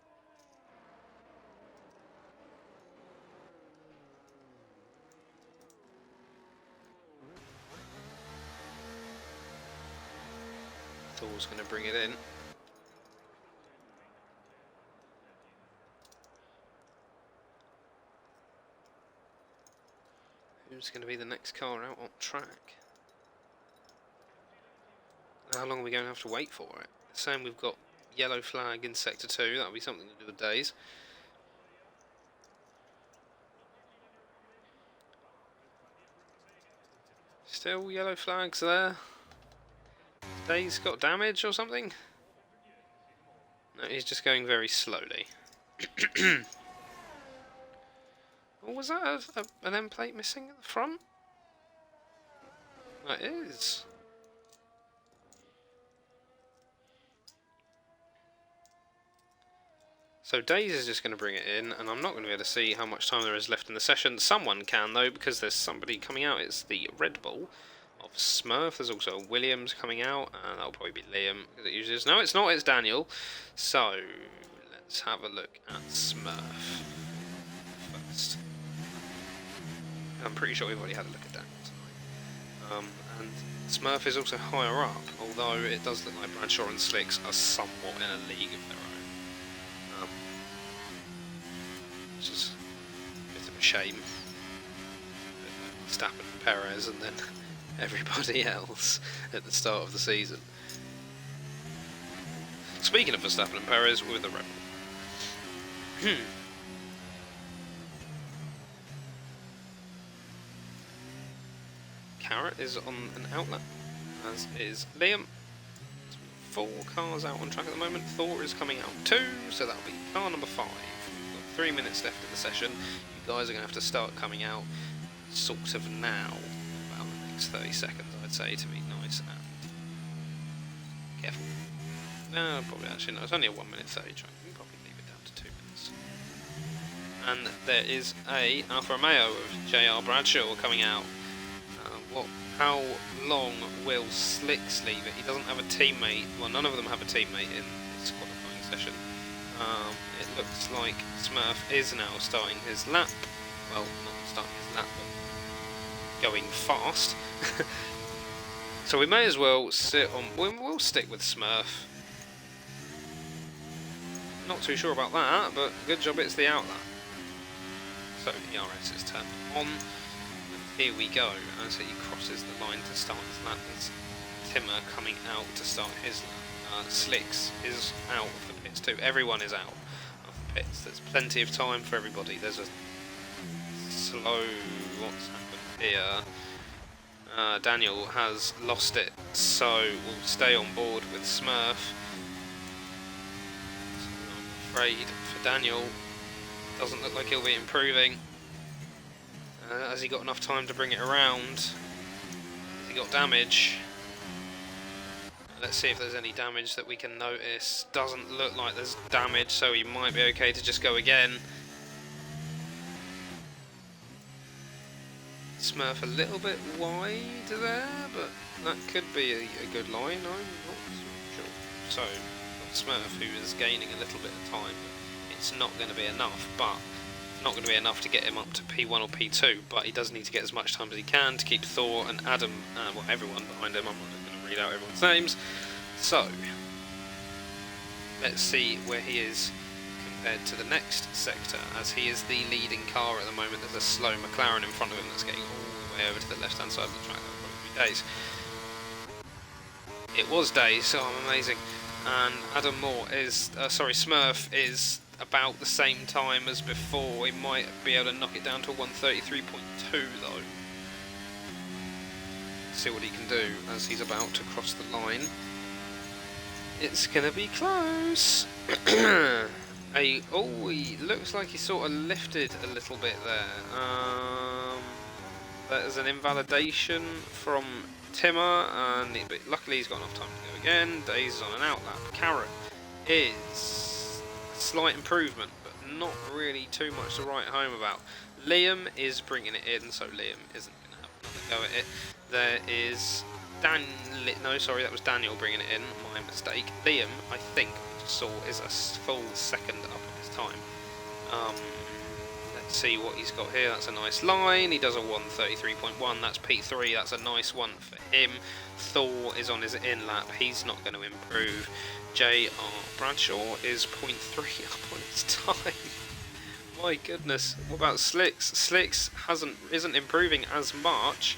Thor's going to bring it in. Who's going to be the next car out on track? How long are we going to have to wait for it? Saying we've got yellow flag in sector 2, that'll be something to do with Days. Still yellow flags there. Days got damage or something? No, he's just going very slowly. Oh, was that an end plate missing at the front? That is. So Days is just going to bring it in, and I'm not going to be able to see how much time there is left in the session. Someone can though, because there's somebody coming out. It's the Red Bull of Smurf. There's also a Williams coming out, and that'll probably be Liam, because it usually is. No, it's not, it's Daniel. So, let's have a look at Smurf first. I'm pretty sure we've already had a look at Daniel tonight. And Smurf is also higher up, although it does look like Bradshaw and Slicks are somewhat in a league of their own. Which is a bit of a shame. Verstappen and Perez and then everybody else at the start of the season. Speaking of Verstappen and Perez, with the Red Bull. Carrot is on an outlet, as is Liam. So 4 cars out on track at the moment. Thor is coming out too, so that'll be car number 5. We've got 3 minutes left in the session. You guys are going to have to start coming out sort of now, about the next 30 seconds, I'd say, to be nice and careful. No, probably actually no, it's only a 1 minute 30 track. We can probably leave it down to 2 minutes. And there is a Alfa Romeo of JR Bradshaw coming out. How long will Slicks leave it? He doesn't have a teammate. Well, none of them have a teammate in this qualifying session. It looks like Smurf is now starting his lap. Well, not starting his lap, but going fast. So we may as well sit on. We'll stick with Smurf. Not too sure about that, but good job it's the outlet. So ERS is turned on. Here we go, as he crosses the line to start his lap. It's Timmer coming out to start his lap. Slicks is out of the pits too. Everyone is out of the pits. There's plenty of time for everybody. There's a slow... What's happened here? Daniel has lost it, so we'll stay on board with Smurf. So I'm afraid for Daniel, doesn't look like he'll be improving. Has he got enough time to bring it around? Has he got damage? Let's see if there's any damage that we can notice. Doesn't look like there's damage, so he might be okay to just go again. Smurf a little bit wide there, but that could be a good line, I'm not sure. So, Smurf, who is gaining a little bit of time, it's not going to be enough, but not going to be enough to get him up to P1 or P2, but he does need to get as much time as he can to keep Thor and Adam, well, everyone behind him. I'm not going to read out everyone's names. So, let's see where he is compared to the next sector, as he is the leading car at the moment. There's a slow McLaren in front of him that's getting all the way over to the left-hand side of the track. That will probably be Days. It was Days, so I'm amazing. And Adam Moore is, Smurf is about the same time as before. He might be able to knock it down to 133.2 though. See what he can do as he's about to cross the line. It's gonna be close. Oh, he looks like he sort of lifted a little bit there. There's an invalidation from Timmer, and but luckily he's got enough time to go again. Days is on an out lap. Carrot is a slight improvement, but not really too much to write home about. Liam is bringing it in, so Liam isn't going to have another go at it. There is that was Daniel bringing it in, my mistake. Liam, I think, saw is a full second up on his time. Let's see what he's got here. That's a nice line. He does a 133.1. That's P3. That's a nice one for him. Thor is on his in lap. He's not going to improve. J.R. Bradshaw is 0.3 up on his time. My goodness. What about Slicks? Slicks isn't improving as much,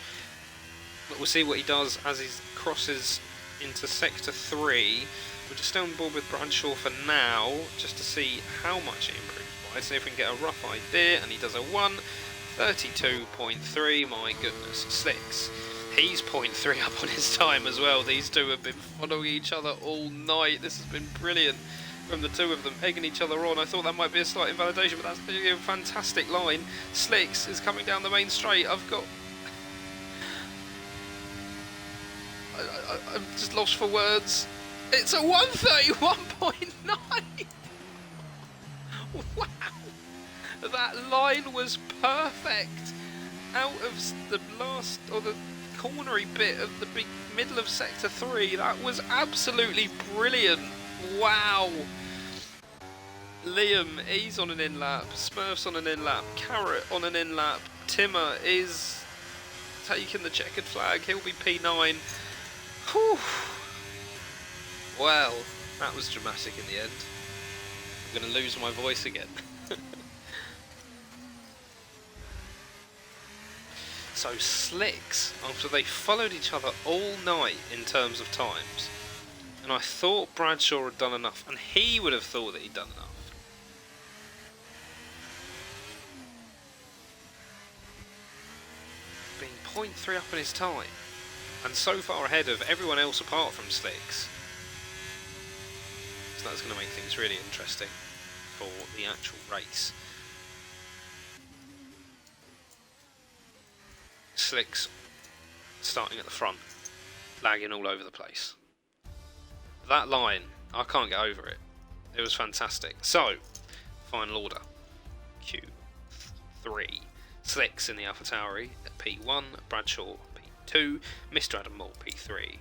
but we'll see what he does as he crosses into Sector 3. We'll just stay on board with Bradshaw for now, just to see how much it improves by. See if we can get a rough idea. And he does a 1:32.3. My goodness, Slicks. He's 0.3 up on his time as well. These two have been following each other all night. This has been brilliant from the two of them, egging each other on. I thought that might be a slight invalidation, but that's a fantastic line. Slicks is coming down the main straight. I'm just lost for words. It's a 1:31.9. Wow, that line was perfect. Out of the last, or the cornery bit of the big middle of Sector 3, that was absolutely brilliant. Wow. Liam, he's on an in-lap. Smurf's on an in-lap. Carrot on an in-lap. Timmer is taking the checkered flag. He'll be P9. Whew. Well, that was dramatic in the end. I'm going to lose my voice again. So Slicks, after they followed each other all night in terms of times, and I thought Bradshaw had done enough, and he would have thought that he'd done enough. Being 0.3 up in his time, and so far ahead of everyone else apart from Slicks. So that's going to make things really interesting for the actual race. Slicks starting at the front, lagging all over the place. That line, I can't get over it. It was fantastic. So, final order. Q3. Slicks in the AlphaTauri at P1, Bradshaw P2, Mr. Adam Moore P3,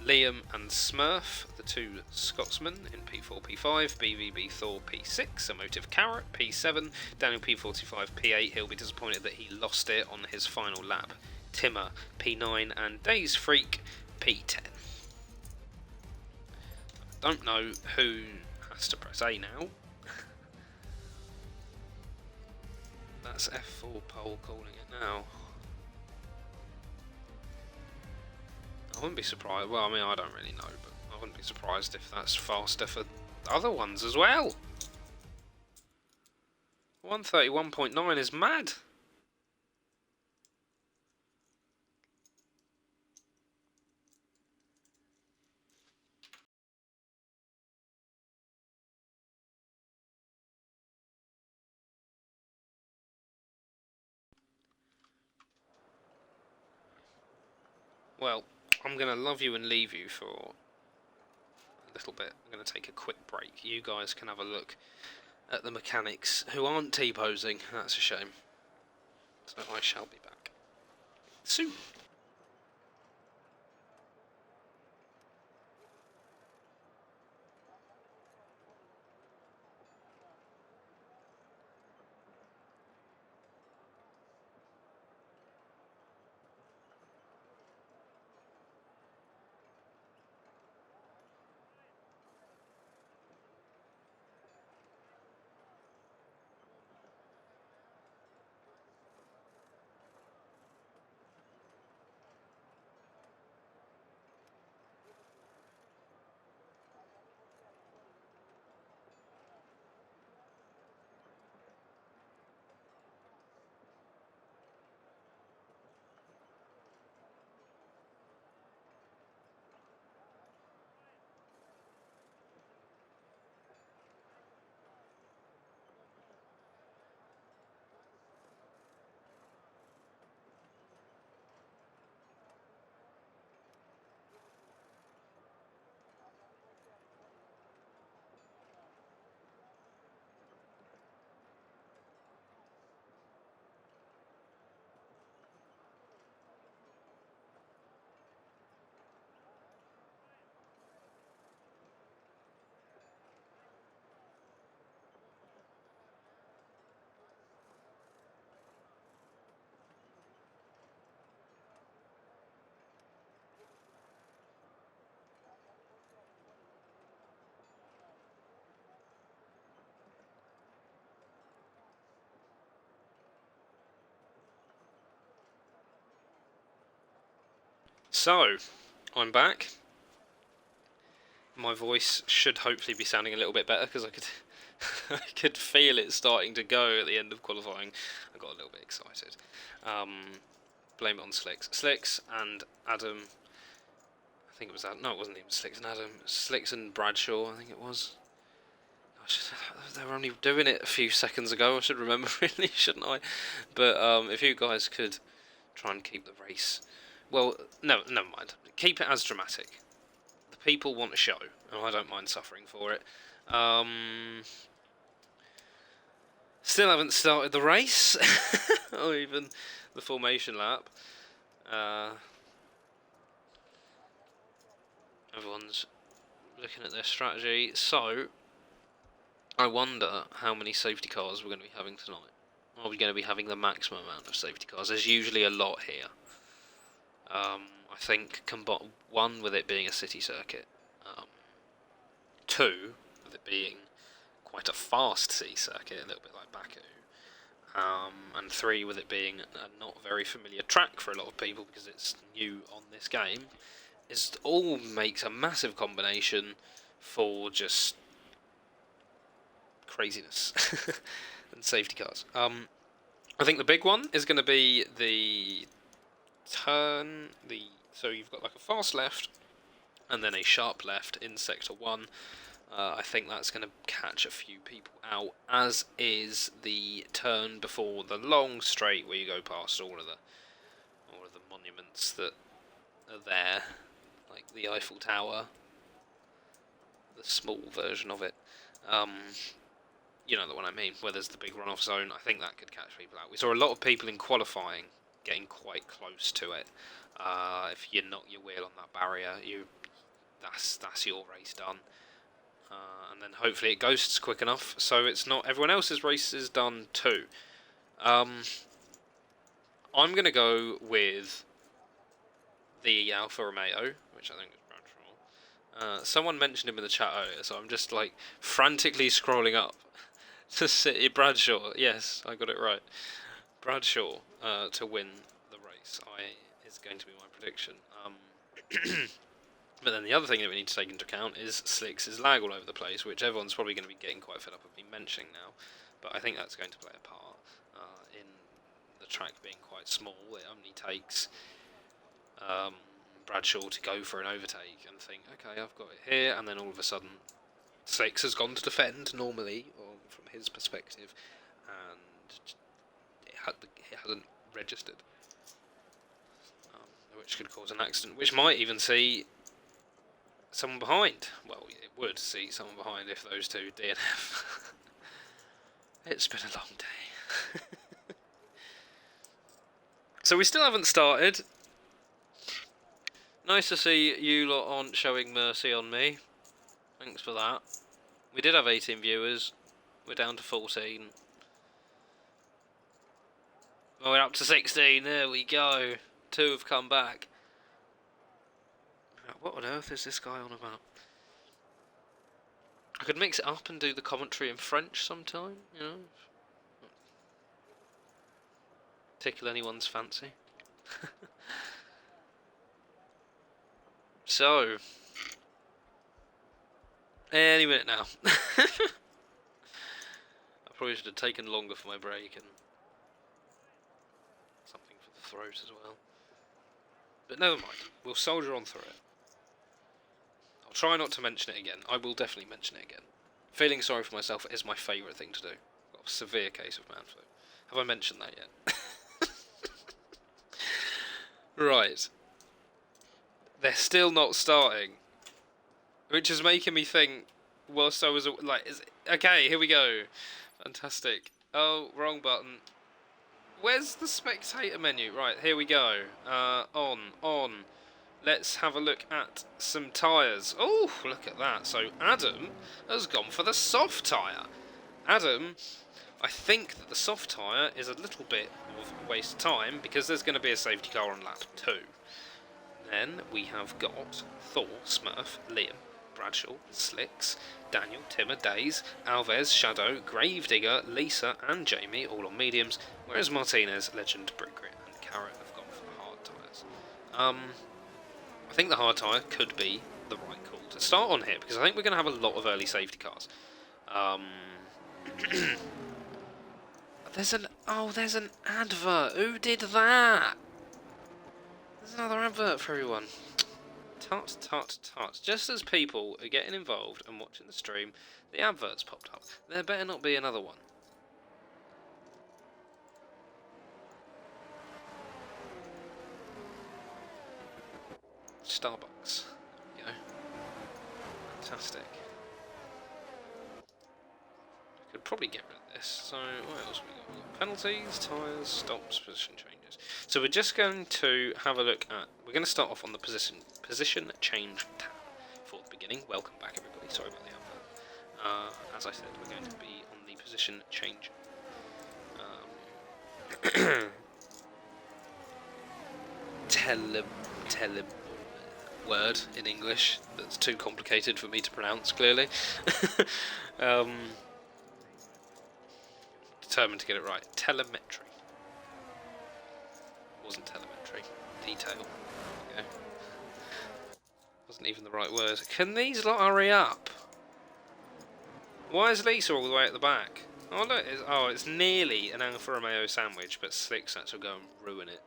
Liam and Smurf, the two Scotsmen, in P4, P5, BVB Thor P6, Emotive Carrot P7, Daniel P45 P8. He'll be disappointed that he lost it on his final lap. Timmer P9 and Days Freak P10. I don't know who has to press A now. That's F4 pole calling it now. I wouldn't be surprised. Well, I mean, I don't really know, but I wouldn't be surprised if that's faster for other ones as well. 1:31.9 is mad. well, I'm going to love you and leave you for a little bit. I'm going to take a quick break. You guys can have a look at the mechanics who aren't T-posing. That's a shame. So I shall be back soon. So, I'm back. My voice should hopefully be sounding a little bit better because I could I could feel it starting to go at the end of qualifying. I got a little bit excited. Blame it on Slicks. Slicks and Adam. I think it was Adam. No, it wasn't even Slicks and Adam. Slicks and Bradshaw, I think it was. Gosh, they were only doing it a few seconds ago. I should remember, really, shouldn't I? But if you guys could try and keep the race. Well, no, never mind. Keep it as dramatic. The people want a show, and I don't mind suffering for it. Still haven't started the race, or even the formation lap. Everyone's looking at their strategy. So, I wonder how many safety cars we're going to be having tonight. Are we going to be having the maximum amount of safety cars? There's usually a lot here. I think one, with it being a city circuit. Two, with it being quite a fast city circuit, a little bit like Baku. And three, with it being a not very familiar track for a lot of people because it's new on this game. It all makes a massive combination for just craziness and safety cars. I think the big one is going to be the turn. So you've got like a fast left and then a sharp left in sector 1. I think that's going to catch a few people out, as is the turn before the long straight where you go past all of the monuments that are there, like the Eiffel Tower, the small version of it. You know the one I mean, where there's the big runoff zone. I think that could catch people out. We saw a lot of people in qualifying getting quite close to it. If you knock your wheel on that barrier, that's your race done. And then hopefully it ghosts quick enough so it's not everyone else's race is done too. I'm going to go with the Alfa Romeo, which I think is Bradshaw. Someone mentioned him in the chat earlier, so I'm just like frantically scrolling up to see Bradshaw. Yes, I got it right. Bradshaw to win the race is going to be my prediction. But then the other thing that we need to take into account is Slicks' lag all over the place, which everyone's probably going to be getting quite fed up of me mentioning now. But I think that's going to play a part in the track being quite small. It only takes Bradshaw to go for an overtake and think, okay, I've got it here, and then all of a sudden Slicks has gone to defend normally, or from his perspective, and it hadn't registered. which could cause an accident, which might even see someone behind. Well, it would see someone behind if those two DNF. It's been a long day. So we still haven't started. Nice to see you lot aren't showing mercy on me. Thanks for that. We did have 18 viewers. We're down to 14. Well, we're up to 16. There we go. 2 have come back. What on earth is this guy on about? I could mix it up and do the commentary in French sometime, you know. Tickle anyone's fancy. So, any minute now. I probably should have taken longer for my break and something for the throat as well. But never mind, we'll soldier on through it. I'll try not to mention it again. I will definitely mention it again. Feeling sorry for myself is my favourite thing to do. I've got a severe case of man flu. Have I mentioned that yet? Right. They're still not starting. Which is making me think, whilst I was like, okay, here we go. Fantastic. Oh, wrong button. Where's the spectator menu? Right, here we go. On. Let's have a look at some tyres. Oh, look at that. So Adam has gone for the soft tyre. Adam, I think that the soft tyre is a little bit of a waste of time because there's going to be a safety car on lap 2. Then we have got Thor, Smurf, Liam, Bradshaw, Slicks, Daniel, Timmer, Days, Alves, Shadow, Gravedigger, Lisa and Jamie all on mediums, whereas Martinez, Legend, Brickgrit and Carrot have gone for the hard tyres. I think the hard tyre could be the right call to start on here because I think we're going to have a lot of early safety cars. There's an advert. Who did that? There's another advert for everyone. Tut, tut, tut. Just as people are getting involved and watching the stream, the advert's popped up. There better not be another one. Starbucks. There we go. Fantastic. Could probably get rid of this. So, what else have we got? We've got penalties, tyres, stops, position changes. So we're just going to have a look at... We're going to start off on the position change tab for the beginning. Welcome back, everybody. Sorry about the advert. As I said, we're going to be on the position change. Word in English that's too complicated for me to pronounce, clearly. Determined to get it right. Telemetry. Wasn't telemetry. Detail. Okay. Wasn't even the right word. Can these lot hurry up? Why is Lisa all the way at the back? Oh look, it's nearly an Alfa Romeo sandwich, but Slick's had to go and ruin it.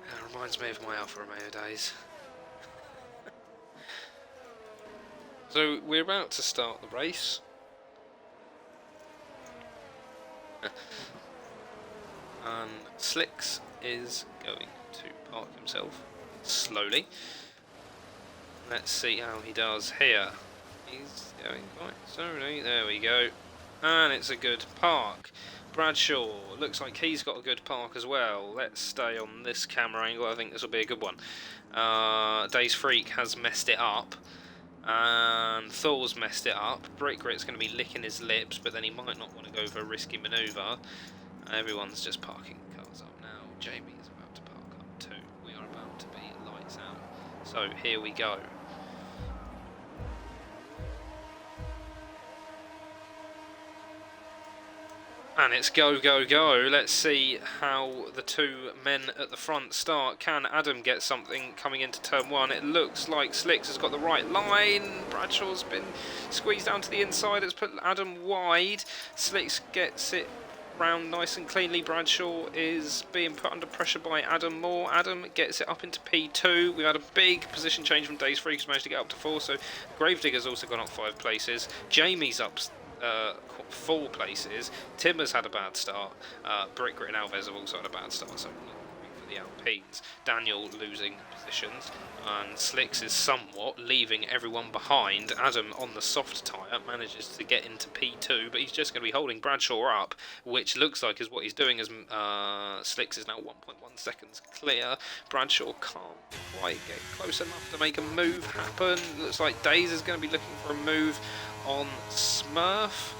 That reminds me of my Alfa Romeo days. So we're about to start the race. And Slicks is going to park himself slowly. Let's see how he does here. He's going quite slowly. There we go. And it's a good park. Bradshaw looks like he's got a good park as well. Let's stay on this camera angle. I think this will be a good one. Days Freak has messed it up. And Thor's messed it up. Brickgrit's going to be licking his lips, but then he might not want to go for a risky manoeuvre. Everyone's just parking cars up now. Jamie is about to park up too. We are about to be lights out. So here we go. And it's go, go, go. Let's see how the two men at the front start. Can Adam get something coming into turn 1? It looks like Slicks has got the right line. Bradshaw's been squeezed down to the inside. It's put Adam wide. Slicks gets it round nice and cleanly. Bradshaw is being put under pressure by Adam Moore. Adam gets it up into P2. We've had a big position change from Days Freak, who's managed to get up to 4. So Gravedigger's also gone up 5 places. Jamie's up 4 places. Timmer's had a bad start. Brick Grit and Alves have also had a bad start, so not great for the Alpines. Daniel losing positions, and Slicks is somewhat leaving everyone behind. Adam on the soft tyre manages to get into P2, but he's just going to be holding Bradshaw up, which looks like is what he's doing, as Slicks is now 1.1 seconds clear. Bradshaw can't quite get close enough to make a move happen. Looks like Days is going to be looking for a move on Smurf.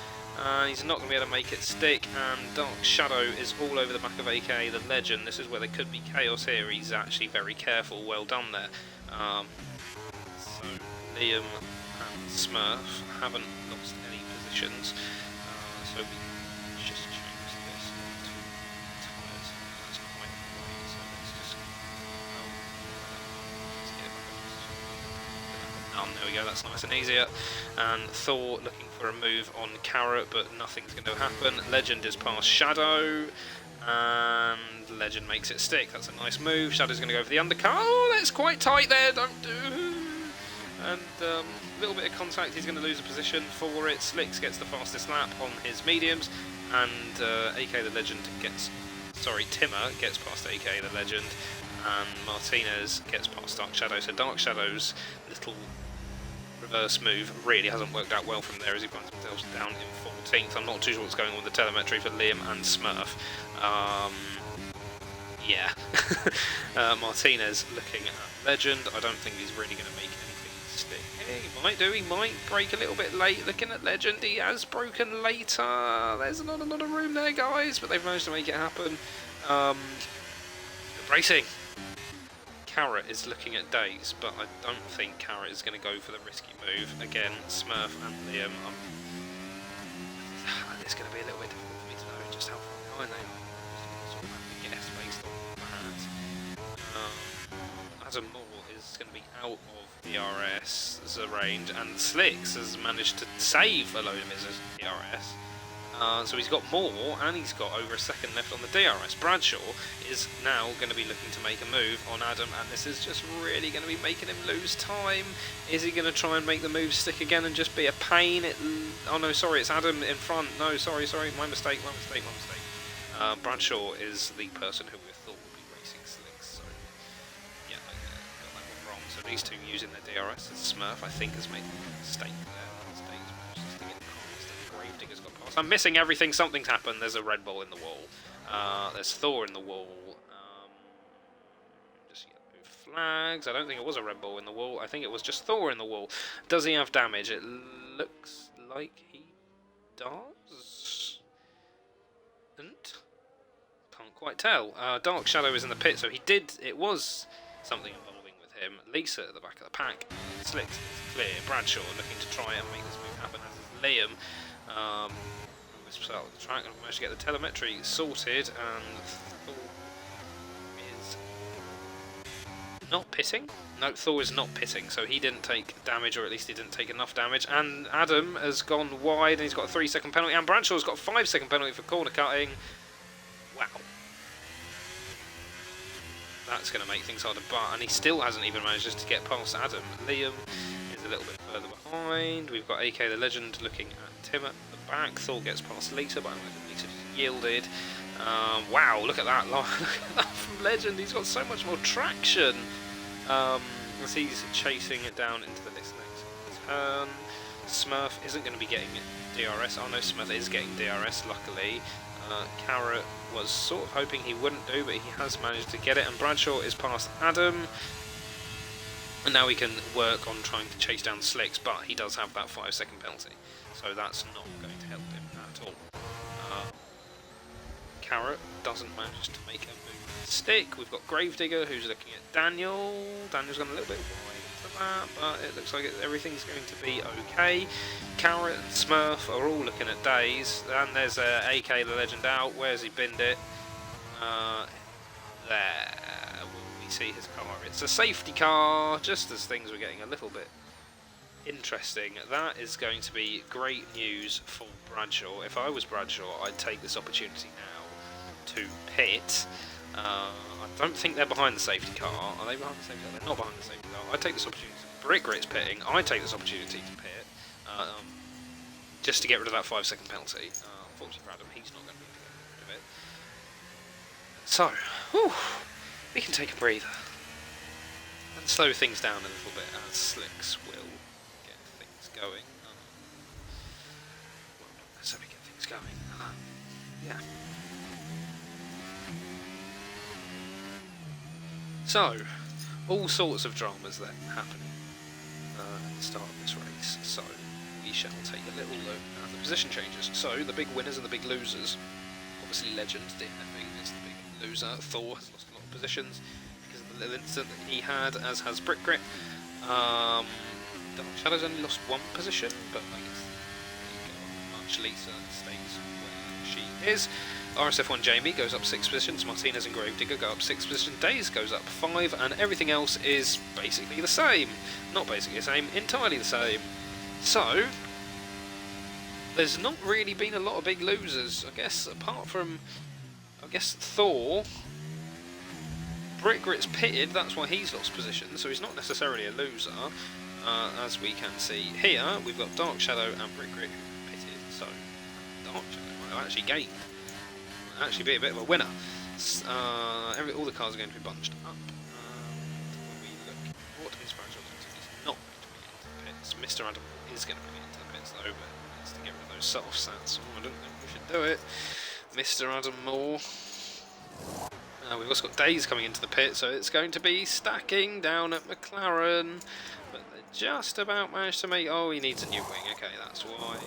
He's not going to be able to make it stick, and Dark Shadow is all over the back of AK, the legend. This is where there could be chaos here. He's actually very careful. Well done there. So Liam and Smurf haven't lost any positions. So we can just change this to tyres. That's quite a way, so let's just there we go, that's nice and easier. And Thor looking for a move on Carrot, but nothing's going to happen. Legend is past Shadow, and Legend makes it stick. That's a nice move. Shadow's going to go for the undercut. Oh, that's quite tight there, don't do. And a little bit of contact, he's going to lose a position for it. Slicks gets the fastest lap on his mediums, and AK the Legend gets, Timmer gets past AK the Legend, and Martinez gets past Dark Shadow. So Dark Shadow's little reverse move really hasn't worked out well from there, as he finds himself down in 14th. I'm not too sure what's going on with the telemetry for Liam and Smurf. Yeah. Martinez looking at Legend. I don't think he's really going to make anything stick. He might do, he might break a little bit late. Looking at Legend, he has broken later. There's not a lot of room there, guys, but they've managed to make it happen. Racing. Carrot is looking at Days, but I don't think Carrot is going to go for the risky move. Again, Smurf and Liam, it's going to be a little bit difficult for me to know just how far behind they are. Sort of have to guess based on that. Adam Moore is going to be out of the DRS range, and Slicks has managed to save a load of his DRS. So he's got more, and he's got over a second left on the DRS. Bradshaw is now going to be looking to make a move on Adam, and this is just really going to be making him lose time. Is he going to try and make the move stick again and just be a pain? Oh no, sorry, it's Adam in front. No, sorry, my mistake. Bradshaw is the person who we thought would be racing Slicks, so yeah, I got that one wrong. So these two using their DRS. Smurf, I think, has made a mistake there. I'm missing everything. Something's happened. There's a Red Bull in the wall. There's Thor in the wall. Just yellow flags. I don't think it was a Red Bull in the wall. I think it was just Thor in the wall. Does he have damage? It looks like he does. And can't quite tell. Dark Shadow is in the pit, so he did. It was something involving with him. Lisa at the back of the pack. Slicks is clear. Bradshaw looking to try and make this move happen, as is Liam. Start with the track, and I've managed to get the telemetry sorted, and Thor is not pitting. No, Thor is not pitting, so he didn't take damage, or at least he didn't take enough damage. And Adam has gone wide, and he's got a 3-second penalty, and Bradshaw's got a 5-second penalty for corner cutting. Wow. That's going to make things harder, and he still hasn't even managed to get past Adam. Liam is a little bit further behind. We've got AK the Legend looking at Tim at the back. Thor gets past Lisa, but I imagine Lisa just yielded. Wow, look at that. Look at that from Legend. He's got so much more traction as he's chasing it down into the next turn. Smurf isn't going to be getting DRS. Oh no, Smurf is getting DRS, luckily. Carrot was sort of hoping he wouldn't do, but he has managed to get it, and Bradshaw is past Adam. And now we can work on trying to chase down Slicks, but he does have that 5-second penalty, so that's not going to help him at all. Carrot doesn't manage to make a move stick. We've got Gravedigger who's looking at Daniel. Daniel's gone a little bit wide into that, but it looks like everything's going to be okay. Carrot and Smurf are all looking at Days, and there's AK the Legend out. Where's he binned it? There. Will we see his car? It's a safety car, just as things were getting a little bit interesting. That is going to be great news for Bradshaw. If I was Bradshaw, I'd take this opportunity now to pit. I don't think they're behind the safety car. Are they behind the safety car? They're not behind the safety car. I'd take this opportunity. Brick Grit's pitting. I'd take this opportunity to pit. just to get rid of that 5-second penalty. Unfortunately for Adam, he's not going to be able to get rid of it. So, whew, we can take a breather and slow things down a little bit as slicks will get things going. Well, not necessarily get things going. Yeah. So, all sorts of dramas then happening at the start of this race. So, we shall take a little look at the position changes. So, the big winners and the big losers. Obviously, Legend DNFing is the big loser. Thor has lost a lot of positions because of the little incident that he had, as has Brick Grit. Dark Shadow's only lost 1 position, but I guess much. Lisa stays where she is. RSF1 Jamie goes up 6 positions, Martinez and Gravedigger go up 6 positions, Days goes up 5, and everything else is basically the same. Not basically the same, entirely the same. So, there's not really been a lot of big losers, I guess, apart from, Thor. Brick Grit's pitted, that's why he's lost position, so he's not necessarily a loser, as we can see here. We've got Dark Shadow and Brick Grit who pitted, so Dark Shadow might have actually gained. Actually be a bit of a winner. All the cars are going to be bunched up. When we look what Inspiration he's not going to be into the pits. Mr. Adam is going to be into the pits though, but he needs to get rid of those soft sats. I don't think we should do it. Mr. Adam Moore. We've also got Days coming into the pit, so it's going to be stacking down at McLaren. But they just about managed to make... Oh, he needs a new wing. Okay, that's why.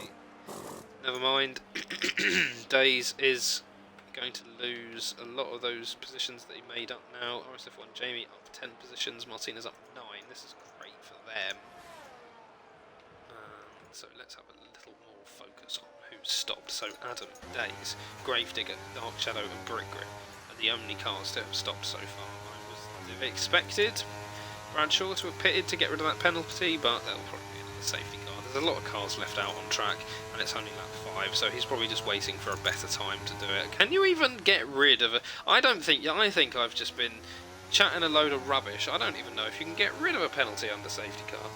Never mind. Days is going to lose a lot of those positions that he made up now. RSF1 Jamie up 10 positions, Martinez up 9. This is great for them. So let's have a little more focus on who's stopped. So Adam, Days, Gravedigger, Dark Shadow and Brick Grit are the only cars to have stopped so far. I was expected Bradshaw to have pitted to get rid of that penalty, but that'll probably be another safety car. There's a lot of cars left out on track, and it's only lap 5, so he's probably just waiting for a better time to do it. Can you even get rid of a... I think I've just been chatting a load of rubbish. I don't even know if you can get rid of a penalty under safety car.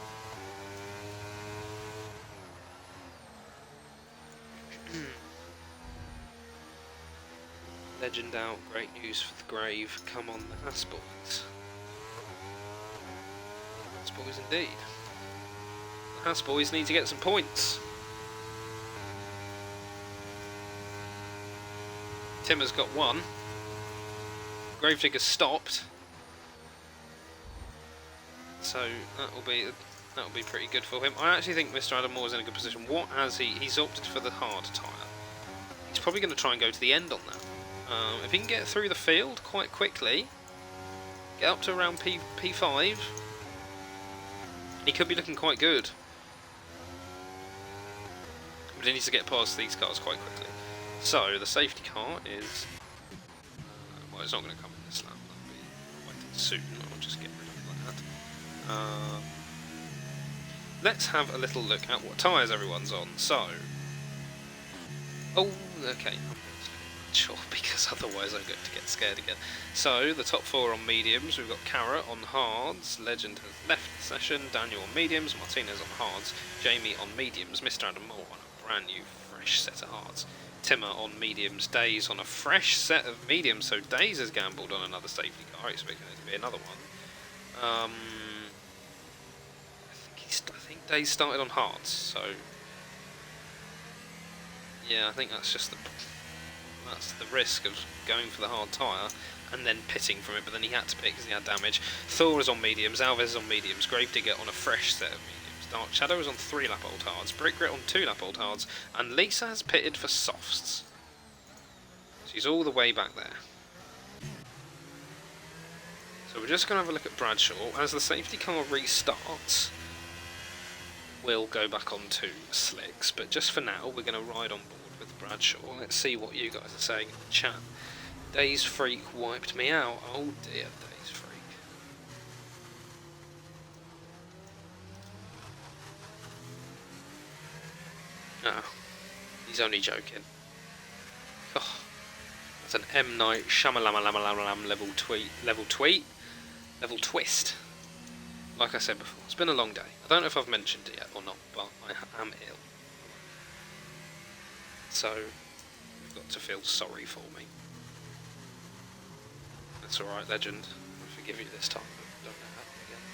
Legend out, great news for the grave. Come on, the Haas boys. Haas boys indeed. The Haas boys need to get some points. Timmer's got 1. Gravedigger's stopped. So that'll be pretty good for him. I actually think Mr. Adam Moore's in a good position. What has he? He's opted for the hard tyre. He's probably going to try and go to the end on that. If he can get through the field quite quickly, get up to around P5, he could be looking quite good. But he needs to get past these cars quite quickly. So the safety car is, well, it's not going to come in this lap. That'll be quite soon. I'll just get rid of that. Let's have a little look at what tyres everyone's on. So, oh, okay. Sure, because otherwise I'm going to get scared again. So, the top 4 on mediums, we've got Cara on hards, Legend has left the session, Daniel on mediums, Martinez on hards, Jamie on mediums, Mr. Adam Moore on a brand new fresh set of hards, Timmer on mediums, Days on a fresh set of mediums, so Days has gambled on another safety car, expecting there to be another one. I think Days started on hards, so yeah, I think that's just the risk of going for the hard tyre and then pitting from it, but then he had to pit because he had damage. Thor is on mediums, Alves is on mediums, Gravedigger on a fresh set of mediums, Dark Shadow is on 3 lap old hards, Brick Grit on 2 lap old hards, and Lisa has pitted for softs. She's all the way back there. So we're just going to have a look at Bradshaw. As the safety car restarts, we'll go back onto slicks, but just for now we're going to ride on board with Bradshaw. Let's see what you guys are saying in the chat. Days Freak wiped me out. Oh dear, Days Freak. Oh, he's only joking. Oh, that's an M. Night Shyamalan level twist. Like I said before, it's been a long day. I don't know if I've mentioned it yet or not, but I am ill. So you've got to feel sorry for me. That's alright, legend. I forgive you this time, but don't let that happen again.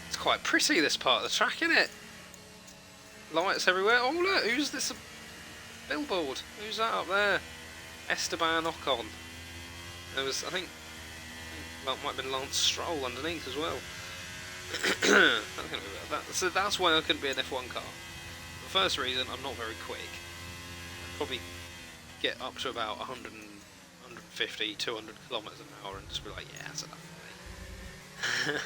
It's quite pretty, this part of the track, isn't it? Lights everywhere. Oh look, who's this billboard? Who's that up there? Esteban Ocon. There was, I think that might have been Lance Stroll underneath as well. So that's why I couldn't be an F1 car. The first reason, I'm not very quick. I'd probably get up to about 100, 150, 200 kilometers an hour and just be like, yeah, that's enough for me.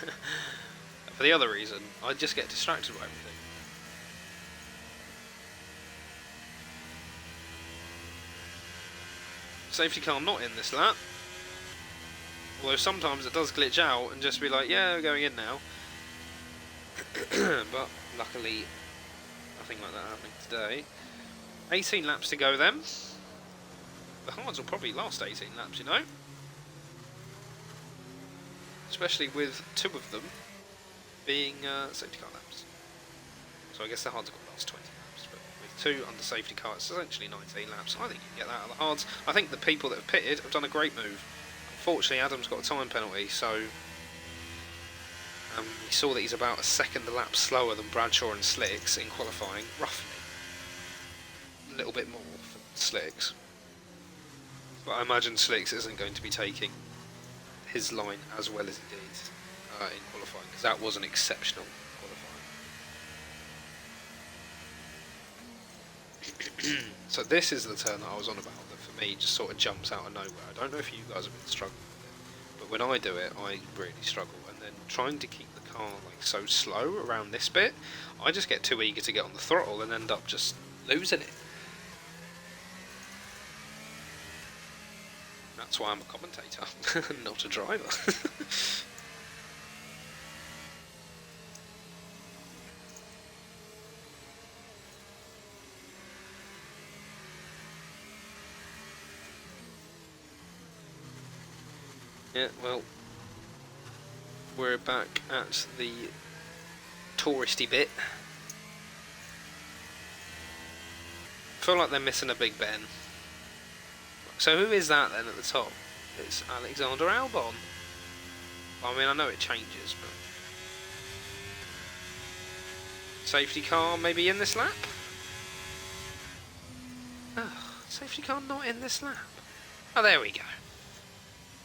For the other reason, I just get distracted by everything. Safety car not in this lap. Although sometimes it does glitch out and just be like, yeah, we're going in now. But luckily, nothing like that happening today. 18 laps to go then. The hards will probably last 18 laps, you know. Especially with 2 of them being safety car laps. So I guess the hards will last 20 laps. But with 2 under safety car, it's essentially 19 laps. I think you can get that out of the hards. I think the people that have pitted have done a great move. Unfortunately, Adam's got a time penalty, so we saw that he's about a second a lap slower than Bradshaw and Slicks in qualifying, roughly. A little bit more for Slicks. But I imagine Slicks isn't going to be taking his line as well as he did in qualifying, because that was an exceptional qualifying. So this is the turn that I was on about, that for me just sort of jumps out of nowhere. I don't know if you guys have been struggling with it, but when I do it, I really struggle. And then trying to keep the car like so slow around this bit, I just get too eager to get on the throttle and end up just losing it. That's why I'm a commentator, not a driver. Yeah, well, we're back at the touristy bit. I feel like they're missing a Big Ben. So who is that then at the top? It's Alexander Albon. I mean, I know it changes, but... Safety car maybe in this lap? Oh, safety car not in this lap. Oh, there we go.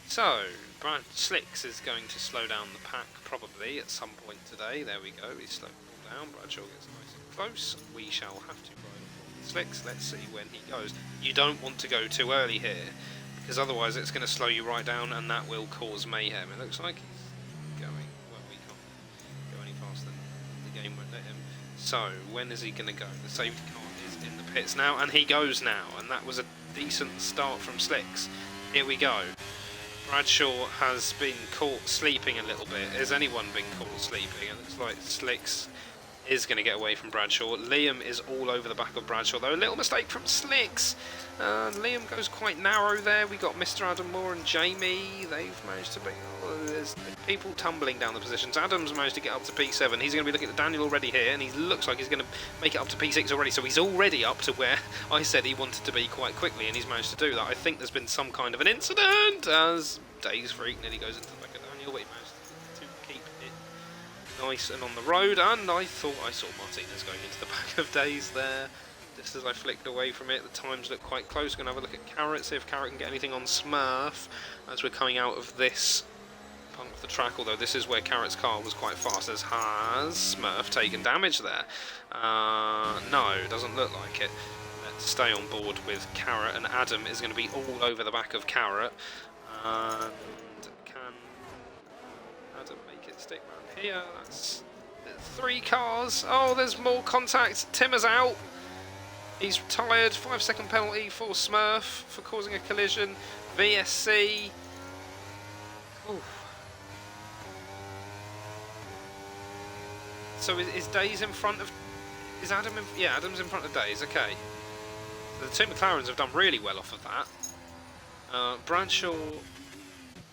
So, Brad Slicks is going to slow down the pack probably at some point today. There we go, he's slowing it all down. Bradshaw gets nice and close. We shall have to ride on Slicks. Let's see when he goes. You don't want to go too early here, because otherwise it's going to slow you right down and that will cause mayhem. It looks like he's going. Well, we can't go any faster than the game won't let him. So, when is he going to go? The safety car is in the pits now, and he goes now. And that was a decent start from Slicks. Here we go. Bradshaw has been caught sleeping a little bit. Has anyone been caught sleeping? It looks like Slicks is going to get away from Bradshaw. Liam is all over the back of Bradshaw, though. A little mistake from Slicks. Liam goes quite narrow there. We got Mr. Adam Moore and Jamie. They've managed to be... Oh, there's people tumbling down the positions. Adam's managed to get up to P7. He's going to be looking at Daniel already here, and he looks like he's going to make it up to P6 already. So he's already up to where I said he wanted to be quite quickly, and he's managed to do that. I think there's been some kind of an incident, as Days Freak nearly goes into the back of Daniel, but he managed to keep it nice and on the road. And I thought I saw Martinez going into the back of Days there. Just as I flicked away from it, the times look quite close. Going to have a look at Carrot, see if Carrot can get anything on Smurf as we're coming out of this part of the track, although this is where Carrot's car was quite fast. Has Smurf taken damage there? No, doesn't look like it. Let's stay on board with Carrot, and Adam is going to be all over the back of Carrot. And can Adam make it stick around here? That's 3 cars. Oh, there's more contact. Timmer's out. He's retired. 5-second penalty for Smurf for causing a collision. VSC. Ooh. So is Days in front of... Is Adam in... Yeah, Adam's in front of Days. Okay. So the 2 McLarens have done really well off of that. Bradshaw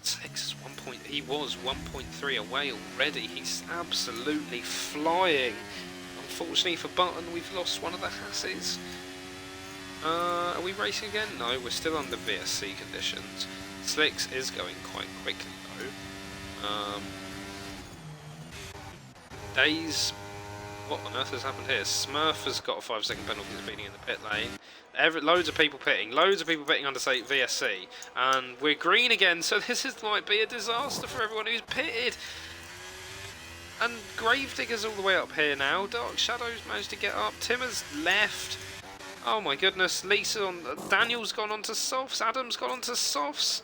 Slicks is 1 point. He was 1.3 away already. He's absolutely flying. Unfortunately for Button, we've lost one of the Hasses. Are we racing again? No, we're still under VSC conditions. Slicks is going quite quickly though. Days. What on earth has happened here? Smurf has got a 5-second penalty for speeding in the pit lane. Loads of people pitting under, say, VSC. And we're green again, so might be a disaster for everyone who's pitted. And Gravedigger's all the way up here now. Dark Shadow's managed to get up. Timmer's left. Oh my goodness. Lisa on. Daniel's gone on to softs. Adam's gone on to softs.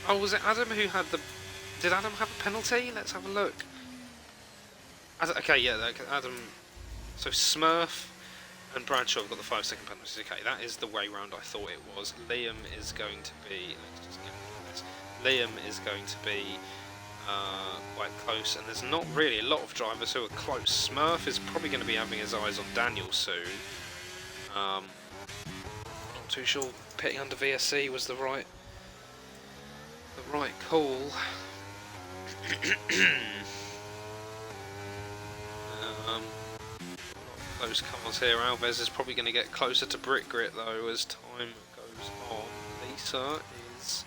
Oh, was it Adam who had the... Did Adam have a penalty? Let's have a look. Okay, yeah, Adam. So Smurf and Bradshaw have got the 5-second penalties. Okay, that is the way round I thought it was. Liam is going to be. Let's just give him this. Liam is going to be quite close, and there's not really a lot of drivers who are close. Smurf is probably going to be having his eyes on Daniel soon. Not too sure pitting under VSC was the right call. Close cars here. Alves is probably going to get closer to Brick Grit though as time goes on. Lisa is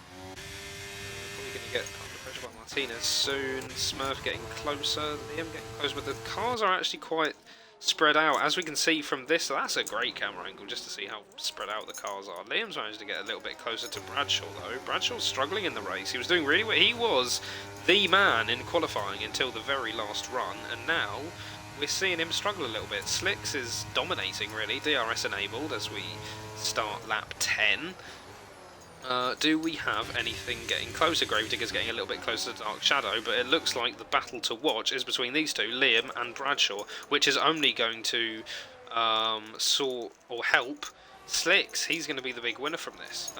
probably going to get under pressure by Martinez soon. Smurf getting closer. Liam getting closer, but the cars are actually quite spread out. As we can see from this, that's a great camera angle just to see how spread out the cars are. Liam's managed to get a little bit closer to Bradshaw though. Bradshaw's struggling in the race. He was doing really well. He was the man in qualifying until the very last run, and now we're seeing him struggle a little bit. Slicks is dominating really, DRS enabled as we start lap 10. Do we have anything getting closer? Gravedigger's getting a little bit closer to Dark Shadow, but it looks like the battle to watch is between these two, Liam and Bradshaw, which is only going to sort or help Slicks. He's going to be the big winner from this.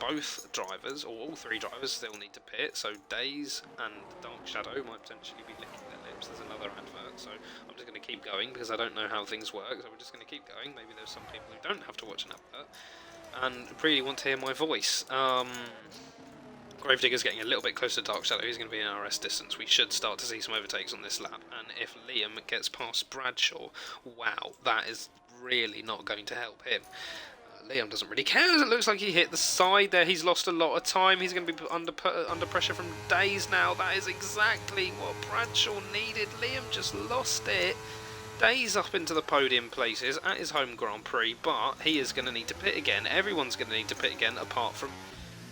Both drivers, or all three drivers, still need to pit, so Daze and Dark Shadow might potentially be licking their lips. There's another advert, so I'm just going to keep going because I don't know how things work, so we're just going to keep going. Maybe there's some people who don't have to watch an advert and really want to hear my voice. Gravedigger's getting a little bit closer to Dark Shadow. He's going to be in RS distance. We should start to see some overtakes on this lap, and if Liam gets past Bradshaw, wow, that is really not going to help him. Liam doesn't really care. It looks like he hit the side there. He's lost a lot of time. He's going to be put under pressure from Daze now. That is exactly what Bradshaw needed. Liam just lost it. Daze up into the podium places at his home Grand Prix, but he is going to need to pit again. Everyone's going to need to pit again apart from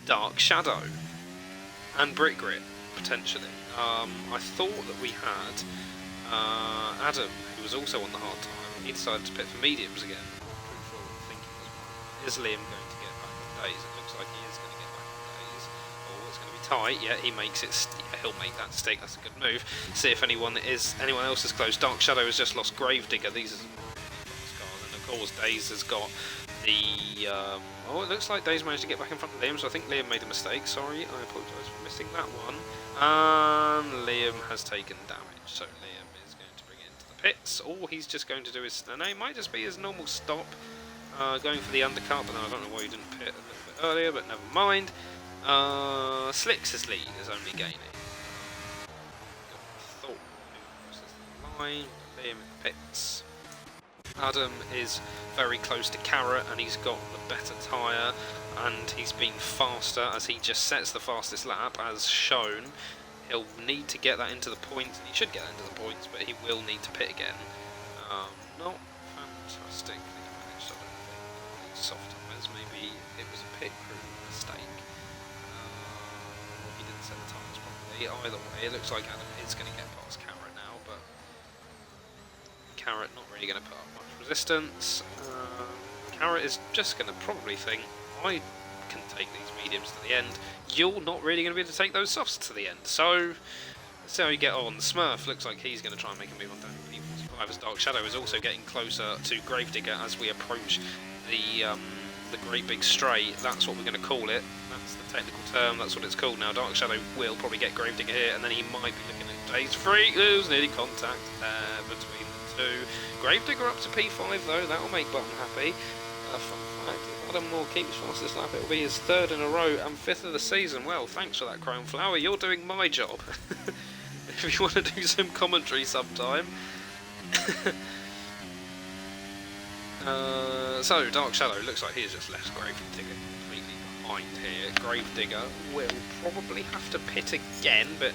Dark Shadow and Brick Grit, potentially. I thought that we had Adam, who was also on the hard time. He decided to pit for mediums again. Is Liam going to get back on Daze? It looks like he is going to get back on Daze. Oh, it's going to be tight. Yeah, he makes it. Yeah, he'll make that stick. That's a good move. See if anyone else is close. Dark Shadow has just lost Gravedigger. These are some fast cars, and of course Daze has got the. Oh, it looks like Daze managed to get back in front of Liam. So I think Liam made a mistake. Sorry, I apologise for missing that one. And Liam has taken damage. So Liam is going to bring it into the pits, or he's just going to do his. No, it might just be his normal stop. Going for the undercut, but I don't know why you didn't pit a little bit earlier, but never mind. Slicks' lead is only gaining. Thought crosses the line, Liam pits. Adam is very close to Carrot, and he's got the better tyre, and he's been faster as he just sets the fastest lap, as shown. He'll need to get that into the points, and he should get that into the points, but he will need to pit again. Not fantastic. Soft tyres, maybe it was a pit crew mistake. He didn't set the tyres properly. Either way, it looks like Adam is going to get past Carrot now, but Carrot not really going to put up much resistance. Carrot is just going to probably think, I can take these mediums to the end. You're not really going to be able to take those softs to the end. So, let's see how you get on. Smurf looks like he's going to try and make a move on down to E45 as Dark Shadow is also getting closer to Gravedigger as we approach the Great Big Straight. That's what we're going to call it. That's the technical term. That's what it's called now. Dark Shadow will probably get Gravedigger here, and then he might be looking at Daze Freak. There's nearly contact there between the two. Gravedigger up to P5 though. That will make Button happy. Fun fact: if Adam Moore keeps fastest lap. It will be his 3rd in a row and 5th of the season. Well, thanks for that, Crown Flower. You're doing my job. If you want to do some commentary sometime. So, Dark Shadow looks like he has just left Gravedigger completely behind here. Gravedigger will probably have to pit again, but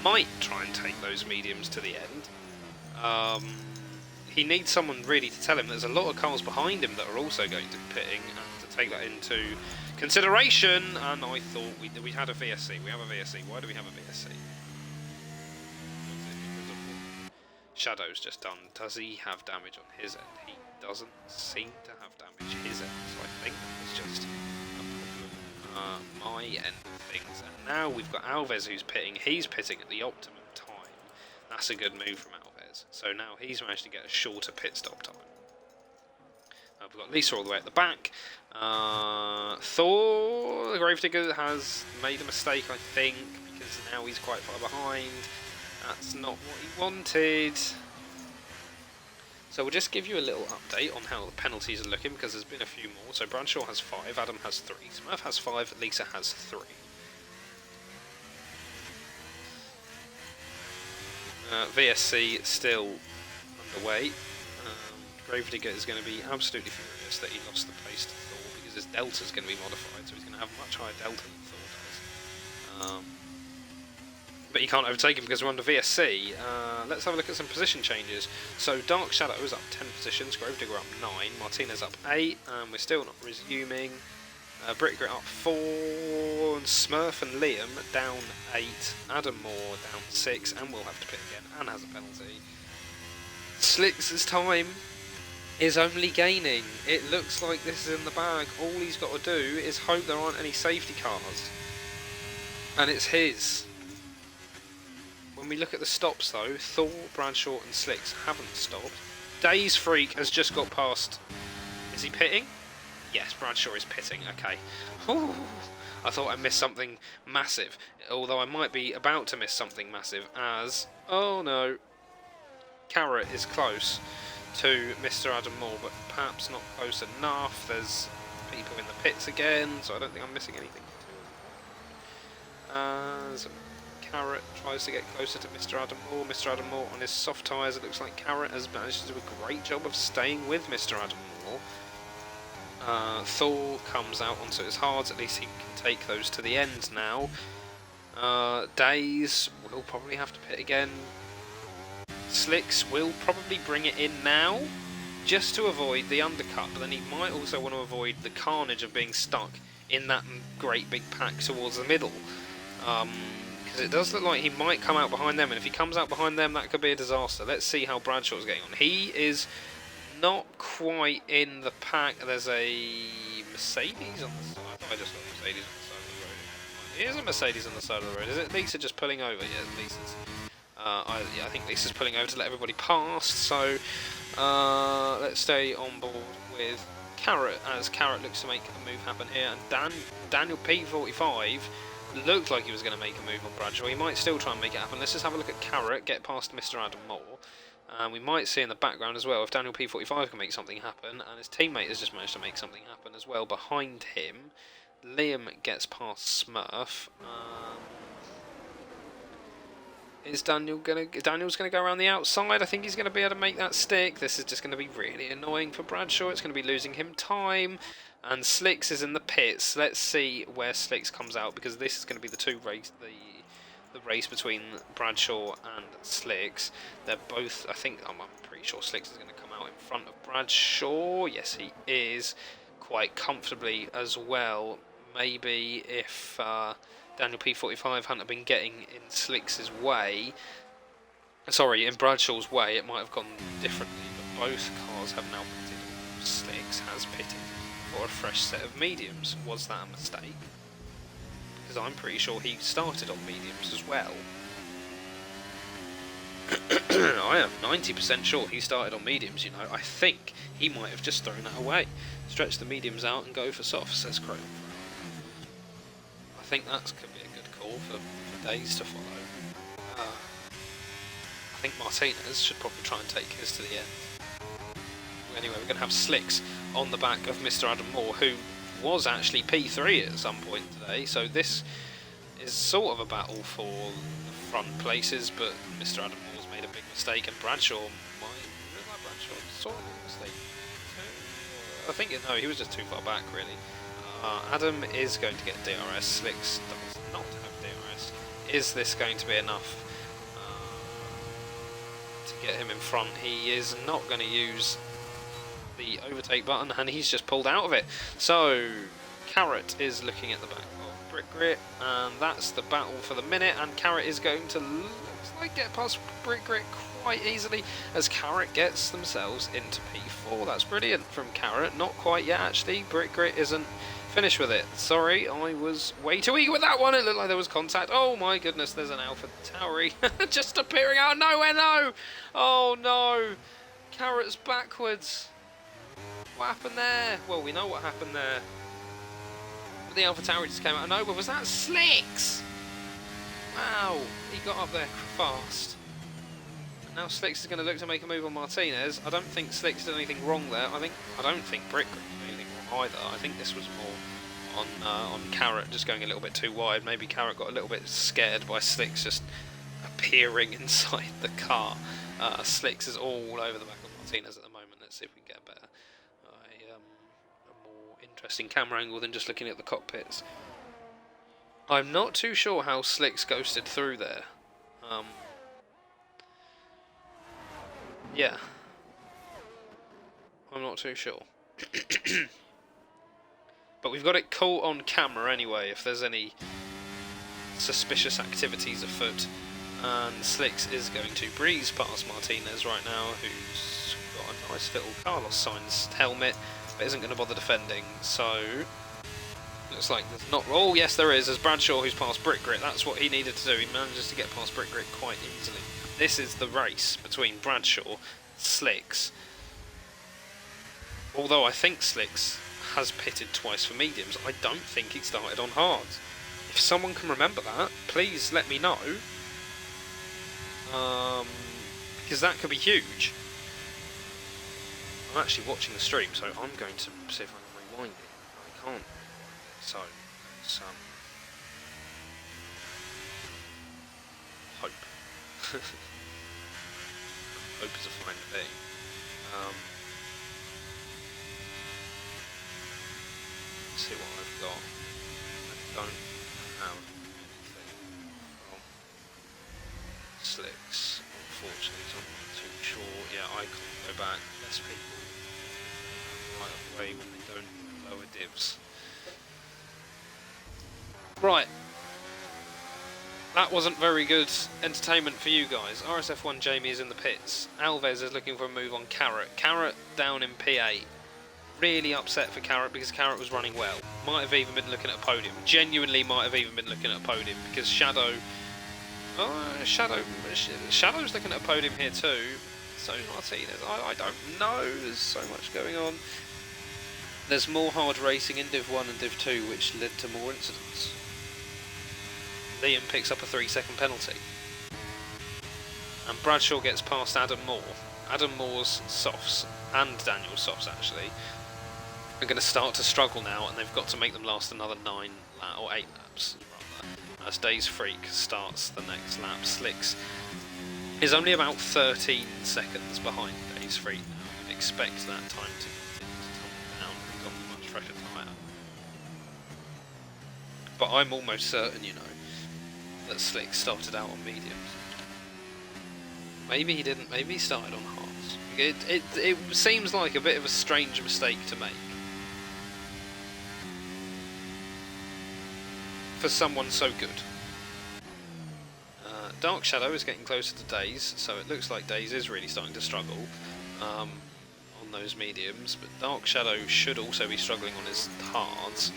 might try and take those mediums to the end. He needs someone really to tell him there's a lot of cars behind him that are also going to be pitting, and to take that into consideration. And I thought we had a VSC. We have a VSC. Why do we have a VSC? Shadow's just done. Does he have damage on his end? He doesn't seem to have damage his end, so I think it's just a problem my end of things. And now we've got Alves who's pitting. He's pitting at the optimum time. That's a good move from Alves. So now he's managed to get a shorter pit stop time. We've got Lisa all the way at the back. Thor, the Gravedigger, has made a mistake, I think, because now he's quite far behind. That's not what he wanted. So we'll just give you a little update on how the penalties are looking, because there's been a few more. So Bradshaw has 5, Adam has 3, Smurf has 5, Lisa has 3. VSC still underway. Gravedigger is going to be absolutely furious that he lost the place to Thor, because his delta is going to be modified, so he's going to have a much higher delta than Thor does. But you can't overtake him because we're under VSC. Let's have a look at some position changes. So Dark Shadow is up 10 positions, Gravedigger up 9, Martinez up 8, and we're still not resuming. Britgrit up 4, and Smurf and Liam down 8, Adam Moore down 6, and we'll have to pit again, and has a penalty. Slicks' time is only gaining. It looks like this is in the bag. All he's got to do is hope there aren't any safety cars. And it's his. When we look at the stops though, Thor, Bradshaw and Slicks haven't stopped. Days Freak has just got past. Is he pitting? Yes, Bradshaw is pitting. Okay. Ooh, I thought I missed something massive. Although I might be about to miss something massive as... Oh no. Carrot is close to Mr. Adam Moore, but perhaps not close enough. There's people in the pits again, so I don't think I'm missing anything. As Carrot tries to get closer to Mr. Adam Moore. Mr. Adam Moore on his soft tyres. It looks like Carrot has managed to do a great job of staying with Mr. Adam Moore. Thor comes out onto his hards. At least he can take those to the end now. Days will probably have to pit again. Slicks will probably bring it in now, just to avoid the undercut, but then he might also want to avoid the carnage of being stuck in that great big pack towards the middle. Because it does look like he might come out behind them, and if he comes out behind them, that could be a disaster. Let's see how Bradshaw's getting on. He is not quite in the pack. There's a Mercedes on the side. I thought I just saw a Mercedes on the side of the road. Here's a Mercedes on the side of the road. Is it Lisa just pulling over? Yeah, Lisa's. I think Lisa's pulling over to let everybody pass, so let's stay on board with Carrot, as Carrot looks to make a move happen here, and Daniel P45 looked like he was going to make a move on Bradshaw. He might still try and make it happen. Let's just have a look at Carrot, get past Mr. Adam Moore, and we might see in the background as well if Daniel P45 can make something happen, and his teammate has just managed to make something happen as well behind him. Liam gets past Smurf. Is Daniel's going to go around the outside? I think he's going to be able to make that stick. This is just going to be really annoying for Bradshaw. It's going to be losing him time. And Slicks is in the pits. Let's see where Slicks comes out, because this is going to be the race between Bradshaw and Slicks. They're both, I'm pretty sure Slicks is going to come out in front of Bradshaw. Yes, he is, quite comfortably as well. Maybe if Daniel P45 hadn't been getting in Slicks' way, sorry, in Bradshaw's way, it might have gone differently, but both cars have now pitted. Slicks has pitted for a fresh set of mediums. Was that a mistake? Because I'm pretty sure he started on mediums as well. I am 90% sure he started on mediums, you know. I think he might have just thrown that away. Stretch the mediums out and go for softs, says Crow. I think that could be a good call for Days to follow. I think Martinez should probably try and take his to the end. Anyway, we're going to have Slicks on the back of Mr. Adam Moore, who was actually P3 at some point today, so this is sort of a battle for the front places, but Mr. Adam Moore's made a big mistake, and Bradshaw sort of made a mistake. I think, no, he was just too far back, really. Adam is going to get DRS, Slicks does not have DRS. Is this going to be enough to get him in front? He is not going to use the overtake button, and he's just pulled out of it. So Carrot is looking at the back of Brick Grit, and that's the battle for the minute, and Carrot is going to, looks like, get past Brick Grit quite easily as Carrot gets themselves into P4. That's brilliant from Carrot. Not quite yet, actually. Brick Grit isn't finished with it. Sorry, I was way too eager with that one. It looked like there was contact. Oh my goodness, there's an Alpha Tauri just appearing out of nowhere. No! Oh no! Carrot's backwards. What happened there? Well, we know what happened there. But the Alpha Tauri just came out of nowhere. Was that Slicks? Wow, he got up there fast. And now Slicks is going to look to make a move on Martinez. I don't think Slicks did anything wrong there. I don't think Brick did anything wrong either. I think this was more on Carrot just going a little bit too wide. Maybe Carrot got a little bit scared by Slicks just appearing inside the car. Slicks is all over the back of Martinez at the moment. Let's see if we can get a better, a more interesting camera angle than just looking at the cockpits. I'm not too sure how Slicks ghosted through there. Yeah, I'm not too sure. But we've got it caught on camera anyway, if there's any suspicious activities afoot. And Slicks is going to breeze past Martinez right now, who's got a nice little Carlos Sainz helmet, but isn't going to bother defending. So, looks like there's not... Oh, yes, there is. There's Bradshaw, who's past Brick Grit. That's what he needed to do. He manages to get past Brick Grit quite easily. This is the race between Bradshaw and Slicks. Although I think Slicks has pitted twice for mediums, I don't think he started on hards. If someone can remember that, please let me know. Because that could be huge. I'm actually watching the stream, so I'm going to see if I can rewind it. I can't. So, let's hope. Hope is a fine thing. Let's see what I've got. I don't have anything from Slicks, unfortunately, so I'm not too sure. Yeah, I can't go back. Less people right away when they don't lower divs. Right. That wasn't very good entertainment for you guys. RSF1 Jamie is in the pits. Alves is looking for a move on Carrot. Carrot down in P8. Really upset for Carrot because Carrot was running well. Might have even been looking at a podium. Genuinely might have even been looking at a podium because Shadow... Shadow's looking at a podium here too. So Martinez, I don't know. There's so much going on. There's more hard racing in Div 1 and Div 2 which led to more incidents. Liam picks up a 3-second penalty. And Bradshaw gets past Adam Moore. Adam Moore's softs, and Daniel's softs actually, are going to start to struggle now, and they've got to make them last another 9 or 8 laps rather. As Days Freak starts the next lap. Slicks is only about 13 seconds behind Days Freak now. You'd expect that time to continue to tumble down and got a much fresher tyre. But I'm almost certain, you know, that Slicks started out on mediums. Maybe he didn't, maybe he started on hards. It seems like a bit of a strange mistake to make. For someone so good. Dark Shadow is getting closer to Days, so it looks like Days is really starting to struggle on those mediums, but Dark Shadow should also be struggling on his hards.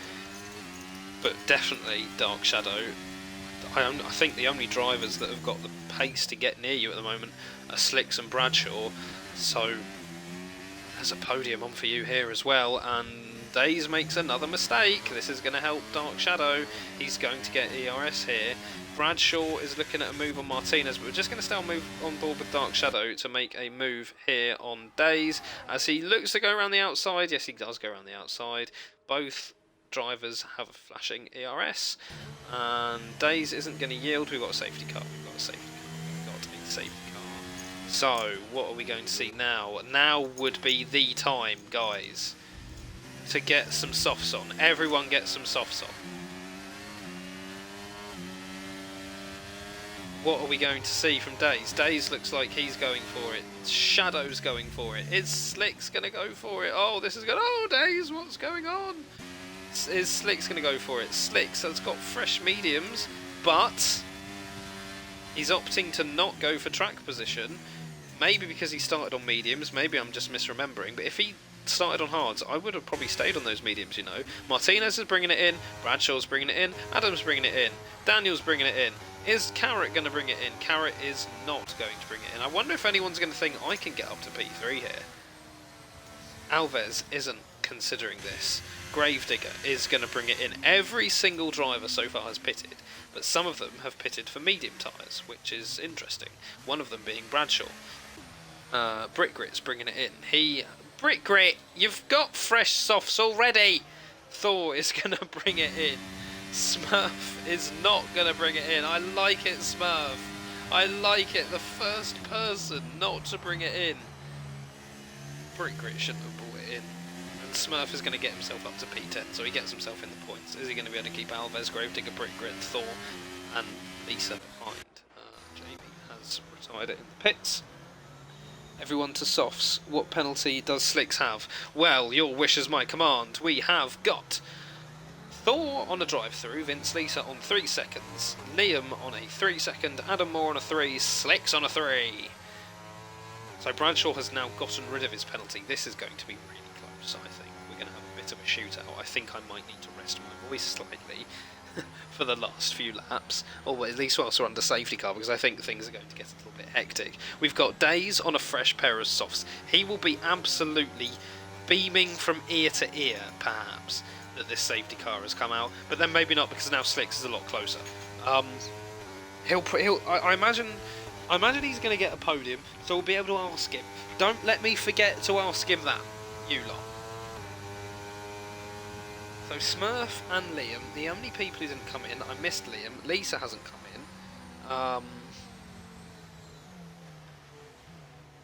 But definitely Dark Shadow. I think the only drivers that have got the pace to get near you at the moment are Slicks and Bradshaw, so there's a podium on for you here as well, and Days makes another mistake. This is going to help Dark Shadow. He's going to get ERS here. Bradshaw is looking at a move on Martinez, but we're just going to stay on board with Dark Shadow to make a move here on Days. As he looks to go around the outside. Yes, he does go around the outside. Both drivers have a flashing ERS. And Days isn't going to yield. We've got a safety car. We've got a safety car. So, what are we going to see now? Now would be the time, guys, to get some softs on. Everyone get some softs on. What are we going to see from Days? Days looks like he's going for it. Shadow's going for it. Is Slick's going to go for it? Oh, this is going... Oh, Days, what's going on? Is Slick's going to go for it? Slick's has got fresh mediums, but he's opting to not go for track position. Maybe because he started on mediums, maybe I'm just misremembering, but if he started on hards, I would have probably stayed on those mediums, you know. Martinez is bringing it in, Bradshaw's bringing it in, Adam's bringing it in, Daniel's bringing it in. Is Carrot going to bring it in? Carrot is not going to bring it in. I wonder if anyone's going to think I can get up to P3 here. Alves isn't considering this. Gravedigger is going to bring it in. Every single driver so far has pitted, but some of them have pitted for medium tyres, which is interesting. One of them being Bradshaw. Brickgrit's bringing it in. Brickgrit, you've got fresh softs already. Thor is going to bring it in. Smurf is not going to bring it in. I like it, Smurf. I like it. The first person not to bring it in. Brickgrit shouldn't have brought it in. And Smurf is going to get himself up to P10, so he gets himself in the points. Is he going to be able to keep Alves, Gravedigger, Brickgrit, Thor, and Lisa behind? Jamie has retired it in the pits. Everyone to softs. What penalty does Slicks have? Well, your wish is my command. We have got Thor on a drive-through, Vince Lisa on 3 seconds, Liam on a 3 second, Adam Moore on a 3, Slicks on a 3. So Bradshaw has now gotten rid of his penalty. This is going to be really close, I think. We're going to have a bit of a shootout. I think I might need to rest my voice slightly for the last few laps, or at least whilst we're under safety car, because I think things are going to get a little bit hectic. We've got Days on a fresh pair of softs. He will be absolutely beaming from ear to ear, perhaps, that this safety car has come out, but then maybe not, because now Slicks is a lot closer. I imagine he's going to get a podium, so we'll be able to ask him. Don't let me forget to ask him that, you lot. So Smurf and Liam, the only people who didn't come in. I missed Liam. Lisa hasn't come in.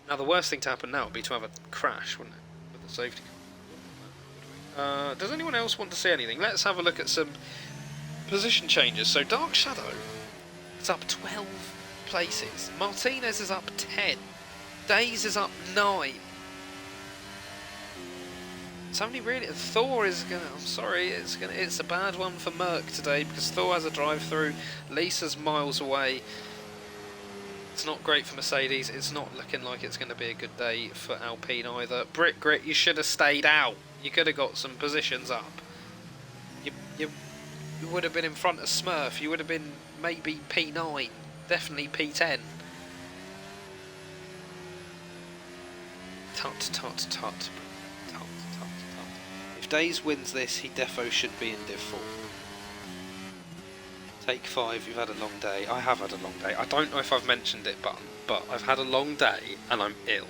Now the worst thing to happen now would be to have a crash, wouldn't it, with the safety car? Does anyone else want to say anything? Let's have a look at some position changes. So Dark Shadow is up 12 places. Martinez is up 10. Days is up 9. It's only really Thor is gonna. I'm sorry, it's a bad one for Merc today because Thor has a drive-through. Lisa's miles away. It's not great for Mercedes. It's not looking like it's going to be a good day for Alpine either. Brickgrit, you should have stayed out. You could have got some positions up. You would have been in front of Smurf. You would have been maybe P9, definitely P10. Tut. If Days wins this, he defo should be in Div 4. Take 5, you've had a long day. I have had a long day. I don't know if I've mentioned it, but I've had a long day and I'm ill.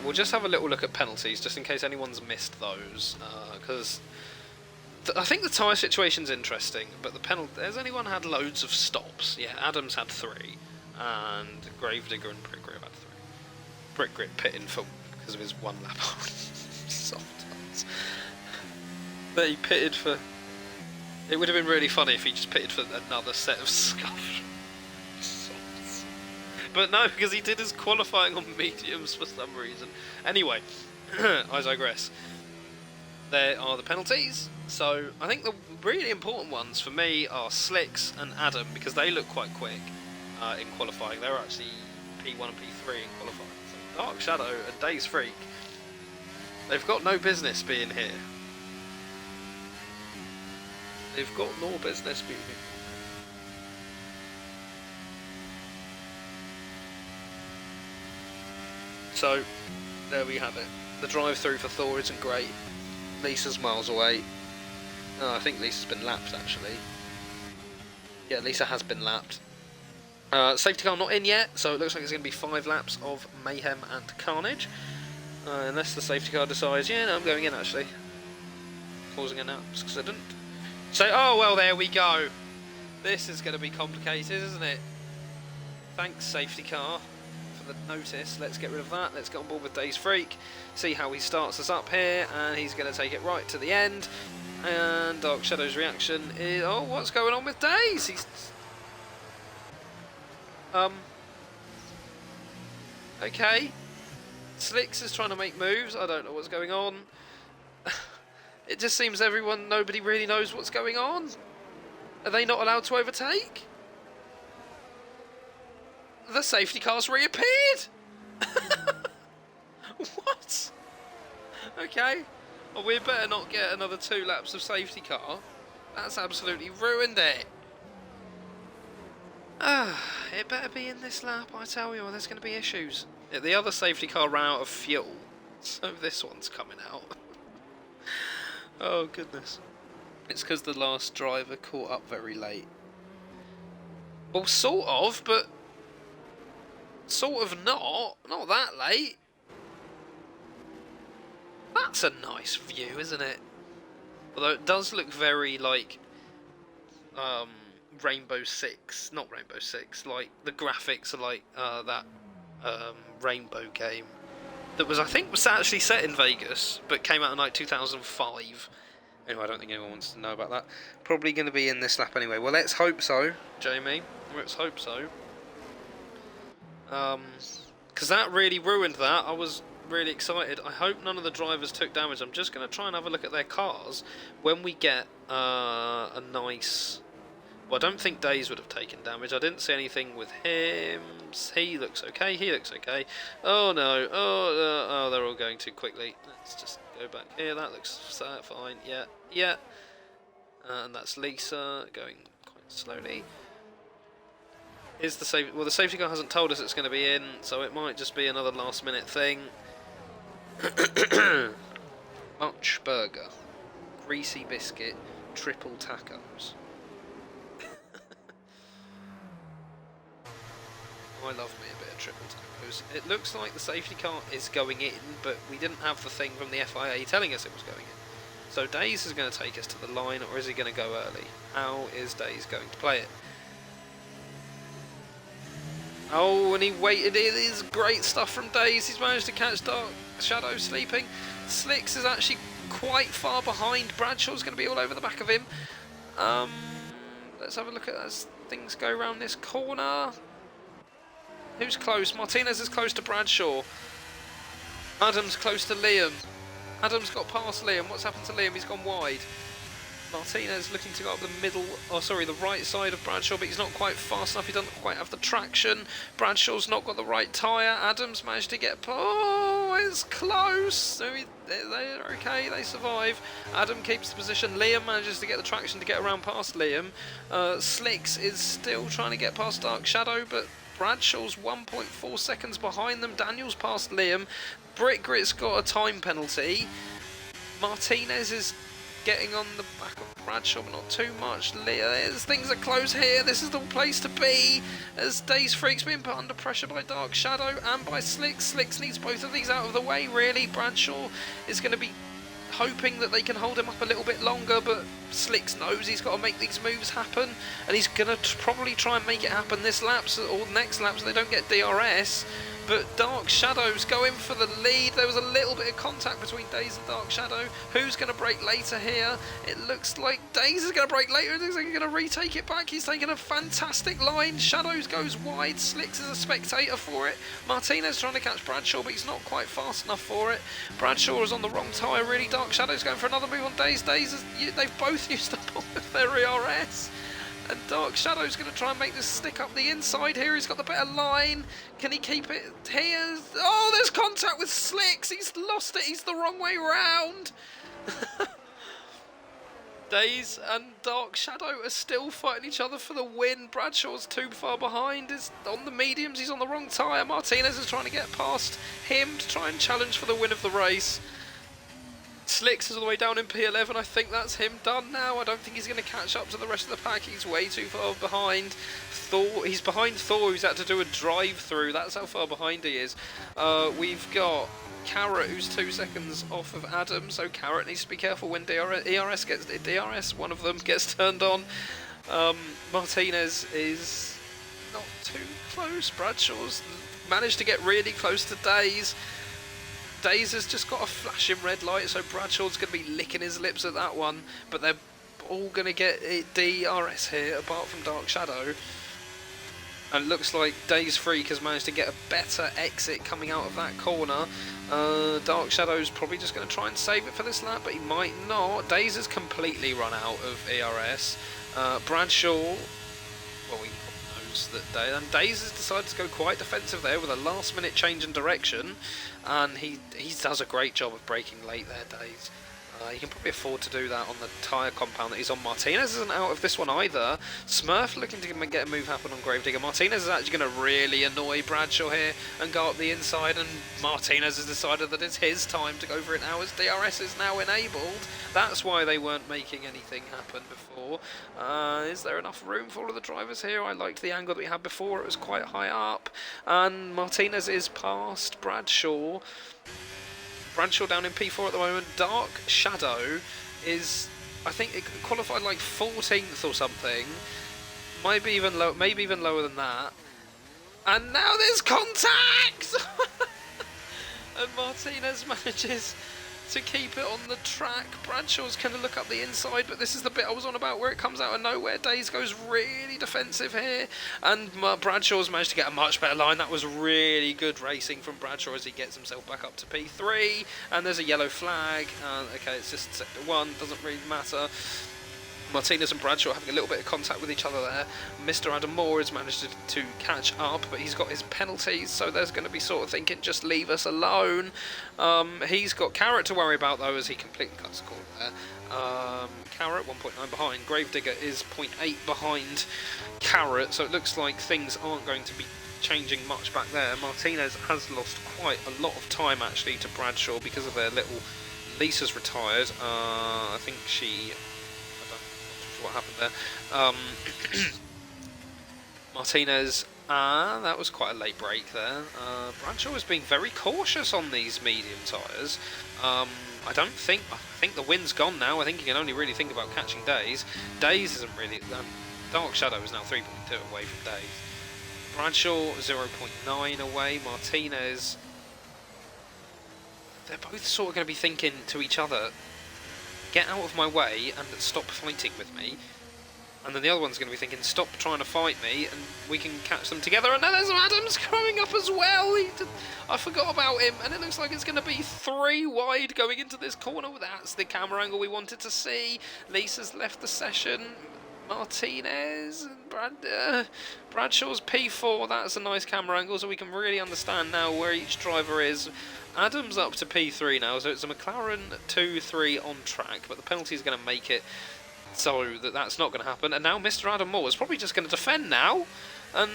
We'll just have a little look at penalties, just in case anyone's missed those, because I think the tyre situation's interesting, but the penalty... Has anyone had loads of stops? Yeah, Adam's had 3, and Gravedigger and Brickgrit have had 3. Brickgrit pitting for because of his 1 lap on soft tyres. But he pitted for... It would have been really funny if he just pitted for another set of scuffed softs. But no, because he did his qualifying on mediums for some reason. Anyway, I digress. There are the penalties. So I think the really important ones for me are Slicks and Adam, because they look quite quick in qualifying. They're actually P1 and P3 in qualifying. So Dark Shadow and Days Freak, they've got no business being here. They've got no business being here. So, there we have it. The drive-through for Thor isn't great. Lisa's miles away. Oh, I think Lisa's been lapped, actually. Yeah, Lisa has been lapped. Safety car not in yet, so it looks like it's going to be 5 laps of mayhem and carnage. Unless the safety car decides, yeah, no, I'm going in, actually. Causing an accident. So, oh, well, there we go. This is going to be complicated, isn't it? Thanks, safety car, for the notice. Let's get rid of that. Let's get on board with Days Freak. See how he starts us up here, and he's going to take it right to the end. And Dark Shadow's reaction is, oh, what's going on with Days? He's... Okay. Slicks is trying to make moves. I don't know what's going on. It just seems nobody really knows what's going on. Are they not allowed to overtake? The safety car's reappeared! What? Okay. Well, we better not get another 2 laps of safety car. That's absolutely ruined it. It better be in this lap, I tell you, or there's going to be issues. Yeah, the other safety car ran out of fuel, so this one's coming out. Oh, goodness. It's because the last driver caught up very late. Well, sort of, but sort of not. Not that late. That's a nice view, isn't it? Although it does look very like Rainbow Six, not Rainbow Six, like the graphics are like that Rainbow game that was, I think, was actually set in Vegas but came out in like 2005. Anyway, I don't think anyone wants to know about that. Probably going to be in this lap anyway. Well, let's hope so, Jamie. Let's hope so. Because that really ruined that. I was really excited. I hope none of the drivers took damage. I'm just going to try and have a look at their cars when we get a nice... Well, I don't think Days would have taken damage. I didn't see anything with him. He looks okay. He looks okay. Oh, no. Oh, they're all going too quickly. Let's just go back here. That looks fine. Yeah, yeah. And that's Lisa going quite slowly. Is the safety... Well, the safety car hasn't told us it's going to be in, so it might just be another last-minute thing. Much burger. Greasy biscuit. Triple tacos. I love me a bit of triple tacos. It looks like the safety car is going in, but we didn't have the thing from the FIA telling us it was going in. So Days is going to take us to the line, or is he going to go early? How is Days going to play it? Oh, and he waited. It is great stuff from Days. He's managed to catch Dark Shadow sleeping. Slicks is actually quite far behind. Bradshaw's going to be all over the back of him. Let's have a look at as things go around this corner. Who's close? Martinez is close to Bradshaw. Adams close to Liam. Adams got past Liam. What's happened to Liam? He's gone wide. Martinez looking to go up the middle, the right side of Bradshaw, but he's not quite fast enough. He doesn't quite have the traction. Bradshaw's not got the right tyre. Adams managed to get... Oh, it's close. So they're okay, they survive. Adam keeps the position. Liam manages to get the traction to get around past Liam. Slicks is still trying to get past Dark Shadow, but Bradshaw's 1.4 seconds behind them. Daniel's past Liam. Brickgrit's got a time penalty. Martinez is getting on the back of Bradshaw, but not too much. Things are close here. This is the place to be, as Days Freak's been put under pressure by Dark Shadow and by Slicks. Slicks needs both of these out of the way, really. Bradshaw is going to be hoping that they can hold him up a little bit longer, but Slicks knows he's got to make these moves happen, and he's going to probably try and make it happen this lap or next lap so they don't get DRS. But Dark Shadow's going for the lead. There was a little bit of contact between Days and Dark Shadow. Who's going to break later here? It looks like Days is going to break later. It looks like he's going to retake it back. He's taking a fantastic line. Shadows goes wide. Slicks is a spectator for it. Martinez trying to catch Bradshaw, but he's not quite fast enough for it. Bradshaw is on the wrong tyre, really. Dark Shadow's going for another move on Days. They've both used up all of their ERS. And Dark Shadow's going to try and make this stick up the inside here. He's got the better line. Can he keep it here? Oh, there's contact with Slicks. He's lost it. He's the wrong way round. Days and Dark Shadow are still fighting each other for the win. Bradshaw's too far behind, is on the mediums, he's on the wrong tyre. Martinez is trying to get past him to try and challenge for the win of the race. Slicks is all the way down in P11. I think that's him done now. I don't think he's going to catch up to the rest of the pack. He's way too far behind. He's behind Thor, who's had to do a drive-through. That's how far behind he is. We've got Carrot, who's 2 seconds off of Adam, so Carrot needs to be careful when DRS, one of them gets turned on. Martinez is not too close. Bradshaw's managed to get really close to Days. Days has just got a flashing red light, so Bradshaw's going to be licking his lips at that one, but they're all going to get DRS here, apart from Dark Shadow. And it looks like Days Freak has managed to get a better exit coming out of that corner. Dark Shadow's probably just going to try and save it for this lap, but he might not. Days has completely run out of ERS. Bradshaw, well, he knows that Days has decided to go quite defensive there with a last minute change in direction, and he does a great job of braking late there, Days. He can probably afford to do that on the tyre compound that he's on. Martinez isn't out of this one either. Smurf looking to get a move happen on Gravedigger. Martinez is actually going to really annoy Bradshaw here and go up the inside, and Martinez has decided that it's his time to go for it now as DRS is now enabled. That's why they weren't making anything happen before. Is there enough room for all of the drivers here? I liked the angle that we had before. It was quite high up, and Martinez is past Bradshaw. Bradshaw down in P4 at the moment. Dark Shadow is, I think it qualified like 14th or something, maybe even lower than that. And now there's contact, and Martinez manages to keep it on the track. Bradshaw's going to look up the inside, but this is the bit I was on about where it comes out of nowhere. Days goes really defensive here, and Bradshaw's managed to get a much better line. That was really good racing from Bradshaw as he gets himself back up to P3, and there's a yellow flag. Okay, it's just sector 1, doesn't really matter. Martinez and Bradshaw having a little bit of contact with each other there. Mr. Adam Moore has managed to catch up, but he's got his penalties, so there's going to be sort of thinking, just leave us alone. He's got Carrot to worry about, though, as he completely cuts the corner there. Carrot 1.9 behind. Gravedigger is 0.8 behind Carrot, so it looks like things aren't going to be changing much back there. Martinez has lost quite a lot of time, actually, to Bradshaw because of their little... Lisa's retired. I think she... what happened there. Martinez, that was quite a late break there. Bradshaw is being very cautious on these medium tyres. I think the wind's gone now. I think he can only really think about catching Days. Days isn't really... Dark Shadow is now 3.2 away from Days. Bradshaw 0.9 away. Martinez... They're both sort of going to be thinking to each other, get out of my way and stop fighting with me. And then the other one's going to be thinking, stop trying to fight me and we can catch them together. And now there's Adams coming up as well. I forgot about him, and it looks like it's going to be 3 wide going into this corner. That's the camera angle we wanted to see. Lisa's left the session. Martinez and Bradshaw's P4. That's a nice camera angle, so we can really understand now where each driver is. Adams up to P3 now, so it's a McLaren 2-3 on track, but the penalty is going to make it so that's not going to happen. And now Mr. Adam Moore is probably just going to defend now and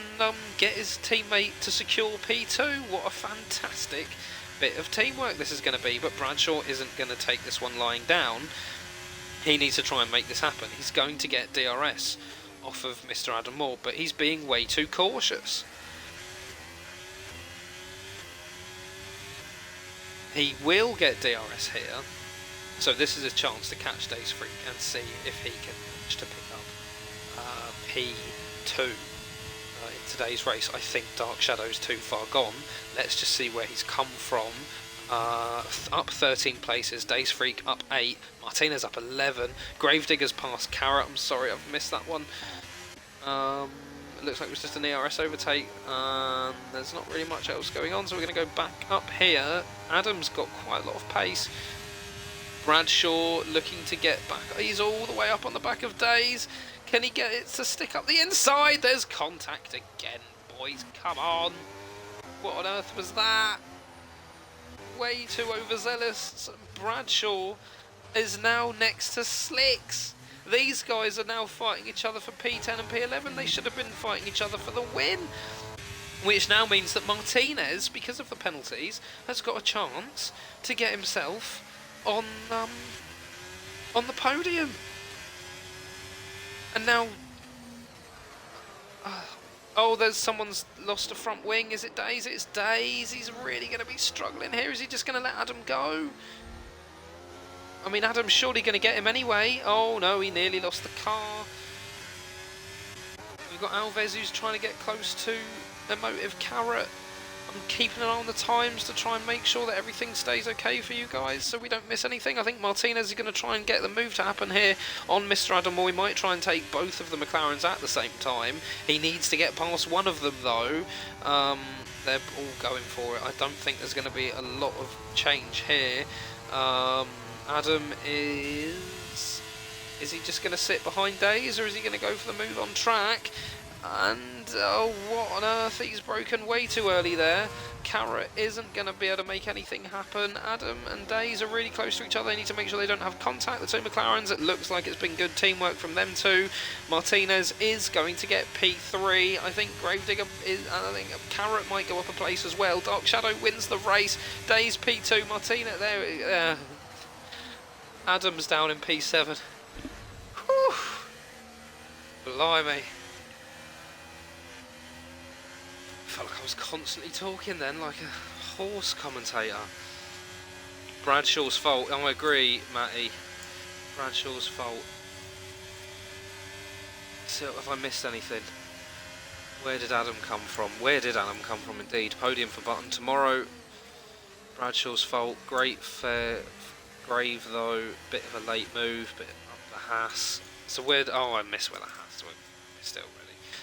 get his teammate to secure P2. What a fantastic bit of teamwork this is going to be, but Bradshaw isn't going to take this one lying down. He needs to try and make this happen. He's going to get DRS off of Mr. Adam Moore, but he's being way too cautious. He will get DRS here, so this is a chance to catch Days Freak and see if he can manage to pick up P2 in today's race. I think Dark Shadow's too far gone. Let's just see where he's come from. Up 13 places, Days Freak up 8, Martinez up 11, Gravedigger's past Carrot. I'm sorry, I've missed that one. It looks like it was just an ERS overtake. There's not really much else going on, so we're going to go back up here. Adam's got quite a lot of pace. Bradshaw looking to get back. He's all the way up on the back of Days. Can he get it to stick up the inside? There's contact again, boys. Come on. What on earth was that? Way too overzealous. Bradshaw is now next to Slicks. These guys are now fighting each other for P10 and P11. They should have been fighting each other for the win. Which now means that Martinez, because of the penalties, has got a chance to get himself on the podium. And now... oh, there's someone's lost a front wing. Is it Days? It's Days. He's really going to be struggling here. Is he just going to let Adam go? I mean, Adam's surely going to get him anyway. Oh, no, he nearly lost the car. We've got Alves who's trying to get close to Emotive Carrot. I'm keeping an eye on the times to try and make sure that everything stays okay for you guys so we don't miss anything. I think Martinez is going to try and get the move to happen here on Mr. Adam, or he might try and take both of the McLarens at the same time. He needs to get past one of them though. They're all going for it. I don't think there's going to be a lot of change here. Adam is he just going to sit behind Days, or is he going to go for the move on track? And oh, what on earth, he's broken way too early there. Carrot isn't going to be able to make anything happen. Adam and Days are really close to each other. They need to make sure they don't have contact. The two McLarens, it looks like it's been good teamwork from them two. Martinez is going to get P3. I think Gravedigger is, and I think Carrot might go up a place as well. Dark Shadow wins the race. Days P2. Martinez there. Adam's down in P7. Whew. Blimey. I felt like I was constantly talking then, like a horse commentator. Bradshaw's fault. I agree, Matty. Bradshaw's fault. So, have I missed anything? Where did Adam come from? Where did Adam come from, indeed? Podium for Button tomorrow. Bradshaw's fault. Great fair. Grave, though. Bit of a late move. Bit up the Haas. So, where... oh, I missed where the Haas went. Still, really.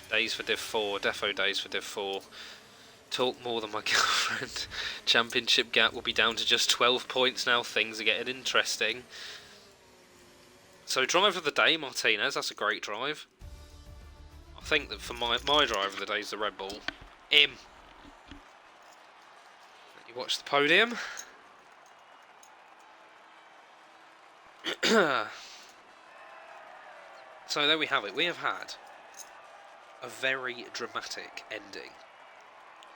Days for Div 4, Defo Days for Div 4. Talk more than my girlfriend. Championship gap will be down to just 12 points now. Things are getting interesting. So drive of the day, Martinez. That's a great drive. I think that for my drive of the day is the Red Bull. Let you watch the podium. So there we have it. We have had a very dramatic ending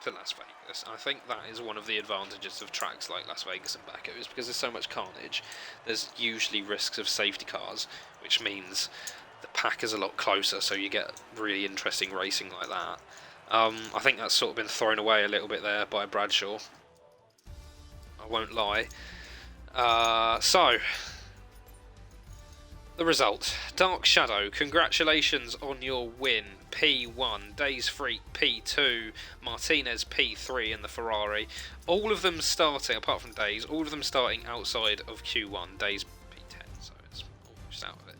to Las Vegas. I think that is one of the advantages of tracks like Las Vegas and Baku, is because there's so much carnage. There's usually risks of safety cars, which means the pack is a lot closer, so you get really interesting racing like that. I think that's sort of been thrown away a little bit there by Bradshaw. I won't lie. So, the result. Dark Shadow, congratulations on your win. P1, Days Freak P2, Martinez P3 in the Ferrari. All of them starting, apart from Days, all of them starting outside of Q1. Days P10, so it's almost out of it.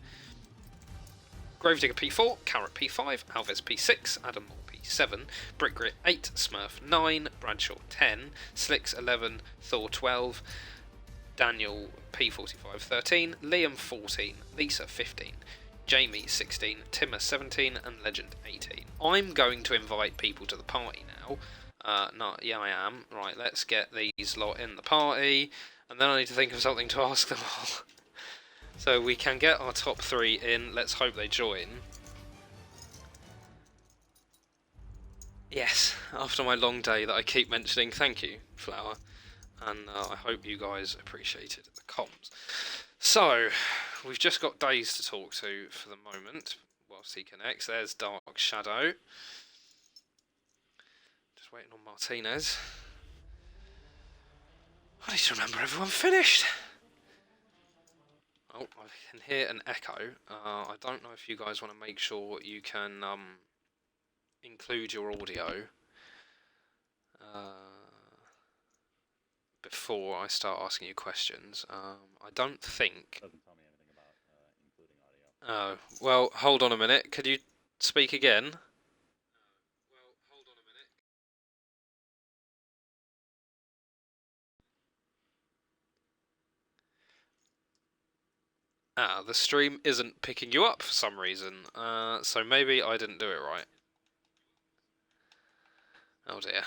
Gravedigger P4, Carrot P5, Alves P6, Adam Moore P7, Brickgrit 8, Smurf 9, Bradshaw 10, Slicks 11, Thor 12, Daniel P45 13, Liam 14, Lisa 15, Jamie 16, Timmer 17, and Legend 18. I'm going to invite people to the party now. Yeah, I am. Right, let's get these lot in the party, and then I need to think of something to ask them all. So we can get our top 3 in. Let's hope they join. Yes, after my long day that I keep mentioning, thank you, Flower. And I hope you guys appreciated the comms. So, we've just got Days to talk to for the moment, whilst he connects. There's Dark Shadow. Just waiting on Martinez. I need to remember everyone finished. Oh, I can hear an echo. I don't know if you guys want to make sure you can include your audio before I start asking you questions. I don't think... Doesn't tell me anything about including audio. Oh, well, hold on a minute. Could you speak again? The stream isn't picking you up for some reason, so maybe I didn't do it right. Oh dear,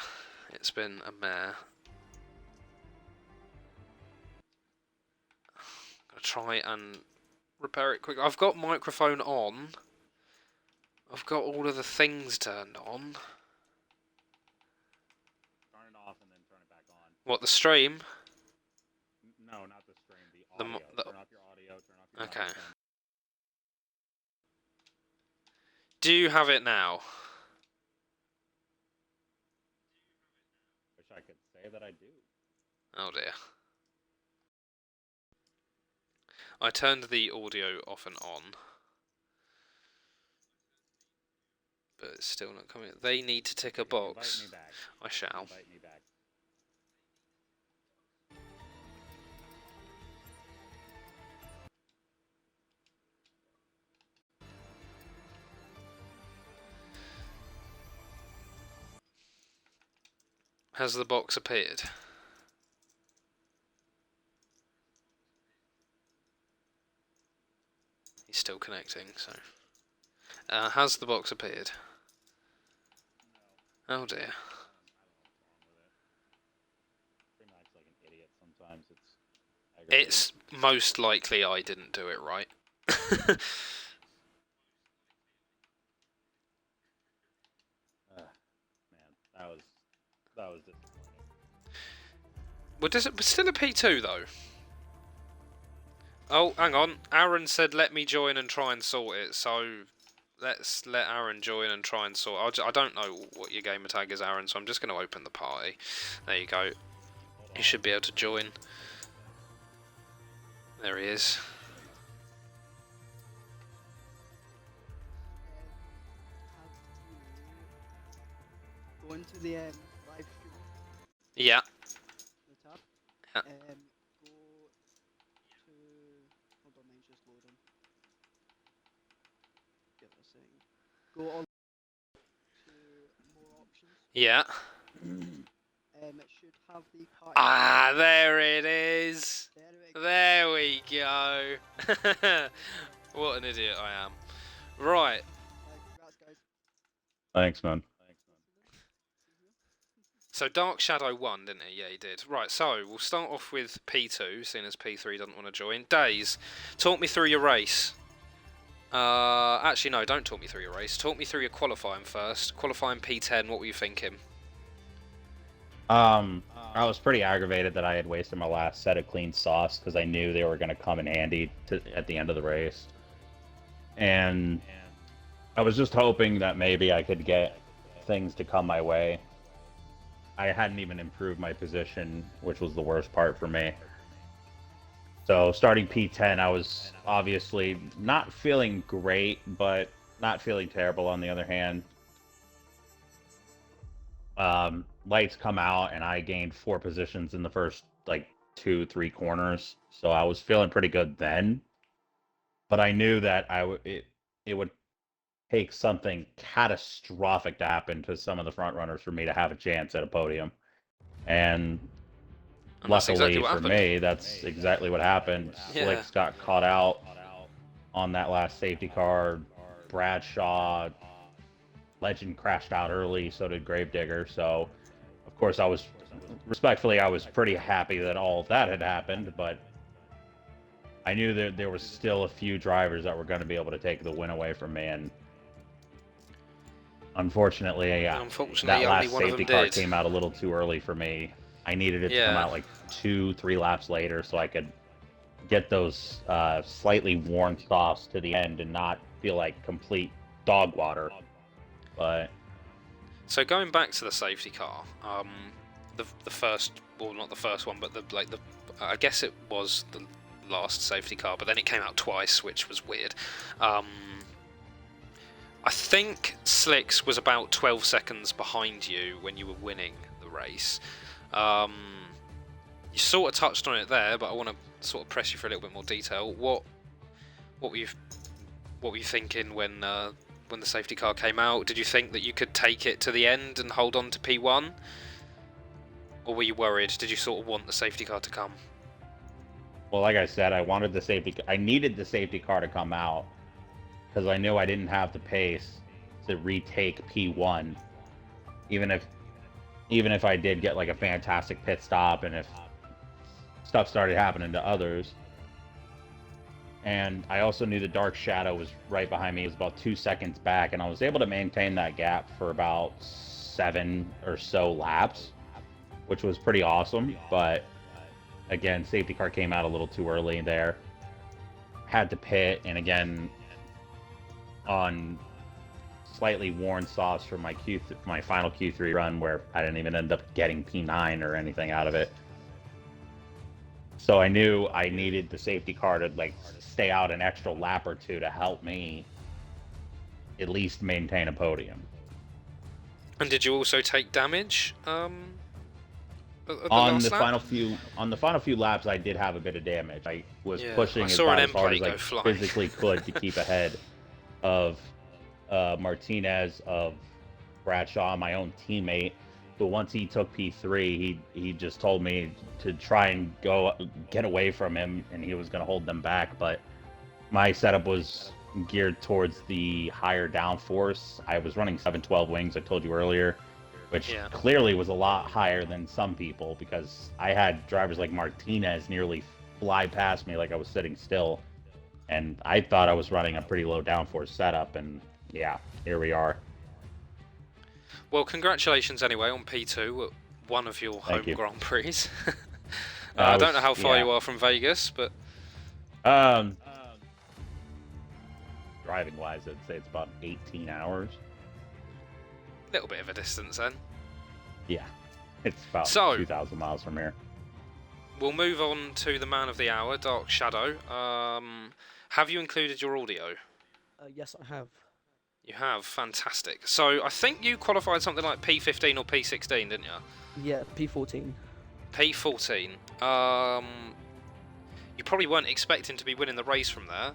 it's been a mare. I'm gonna try and repair it quick. I've got microphone on. I've got all of the things turned on. Turn it off and then turn it back on. What, the stream? No, not the stream. The audio. Turn off your audio. Turn off your Okay. microphone. Do you have it now? Wish I could say that I do. Oh dear. I turned the audio off and on. But it's still not coming. They need to tick a box. Invite me back. I shall. Invite me back. Has the box appeared? He's still connecting, so... has the box appeared? No. Oh dear. I don't know what's wrong with it. Stream acts like an idiot sometimes. It's most likely I didn't do it right. Man, that was disappointing. Well, does it still a P2 though? Oh, hang on. Aaron said let me join and try and sort it, so let's let Aaron join and try and sort it. I don't know what your gamer tag is, Aaron, so I'm just going to open the party. There you go. You should be able to join. There he is. Go into the live stream. Yeah. The tab. Yeah. Go to. Hold on, mine's just loading. Give it a second. Go all to more options. Yeah. It should have the party. Ah, there it is. There we go. There we go. What an idiot I am. Right. Congrats, guys. Thanks, man. So Dark Shadow won, didn't he? Yeah, he did. Right, so we'll start off with P2, seeing as P3 doesn't want to join. Days, talk me through your race. Actually, no, don't talk me through your race. Talk me through your qualifying first. Qualifying P10, what were you thinking? I was pretty aggravated that I had wasted my last set of clean sauce because I knew they were going to come in handy at the end of the race. And I was just hoping that maybe I could get things to come my way. I hadn't even improved my position, which was the worst part for me. So starting P10, I was obviously not feeling great, but not feeling terrible on the other hand. Lights come out and I gained 4 positions in the first like 2-3 corners, so I was feeling pretty good then. But I knew that it would take something catastrophic to happen to some of the front runners for me to have a chance at a podium. And luckily exactly for me, that's exactly what happened. Yeah. Slicks got caught out on that last safety car. Bradshaw, Legend crashed out early, so did Gravedigger. So, of course, I was pretty happy that all of that had happened, but I knew that there was still a few drivers that were going to be able to take the win away from me, and unfortunately, that last safety car came out a little too early for me. I needed it to come out like 2-3 laps later so I could get those slightly worn softs to the end and not feel like complete dog water. But so going back to the safety car, the first, well, not the first one, but I guess it was the last safety car, but then it came out twice, which was weird. I think Slicks was about 12 seconds behind you when you were winning the race. You sort of touched on it there, but I want to sort of press you for a little bit more detail. What were you thinking when the safety car came out? Did you think that you could take it to the end and hold on to P1? Or were you worried? Did you sort of want the safety car to come? Well, like I said, I needed the safety car to come out because I knew I didn't have the pace to retake P1, even if I did get like a fantastic pit stop and if stuff started happening to others. And I also knew the Dark Shadow was right behind me. It was about 2 seconds back, and I was able to maintain that gap for about 7 or so laps, which was pretty awesome. But again, safety car came out a little too early there. Had to pit, and again, on slightly worn softs for my final Q3 run, where I didn't even end up getting P9 or anything out of it. So I knew I needed the safety car to like stay out an extra lap or two to help me at least maintain a podium. And did you also take damage? At the On last the lap? final few laps, I did have a bit of damage. I was Yeah, pushing I as saw about an as hard end as plate I go flying. physically could to keep ahead of Martinez, of Bradshaw, my own teammate. But once he took P3, he just told me to try and go get away from him, and he was going to hold them back. But my setup was geared towards the higher downforce. I was running 712 wings, I told you earlier, which Yeah. clearly was a lot higher than some people, because I had drivers like Martinez nearly fly past me like I was sitting still. And I thought I was running a pretty low downforce setup, and yeah, here we are. Well, congratulations anyway on P2 at one of your home Thank you. Grand Prix. I don't know how far yeah. you are from Vegas, but Um, driving wise, I'd say it's about 18 hours. a little bit of a distance then. Yeah, it's about So- 2,000 miles from here. We'll move on to the man of the hour, Dark Shadow. Have you included your audio? Yes, I have. You have, fantastic. So I think you qualified something like P15 or P16, didn't you? Yeah, P14. P14. You probably weren't expecting to be winning the race from there.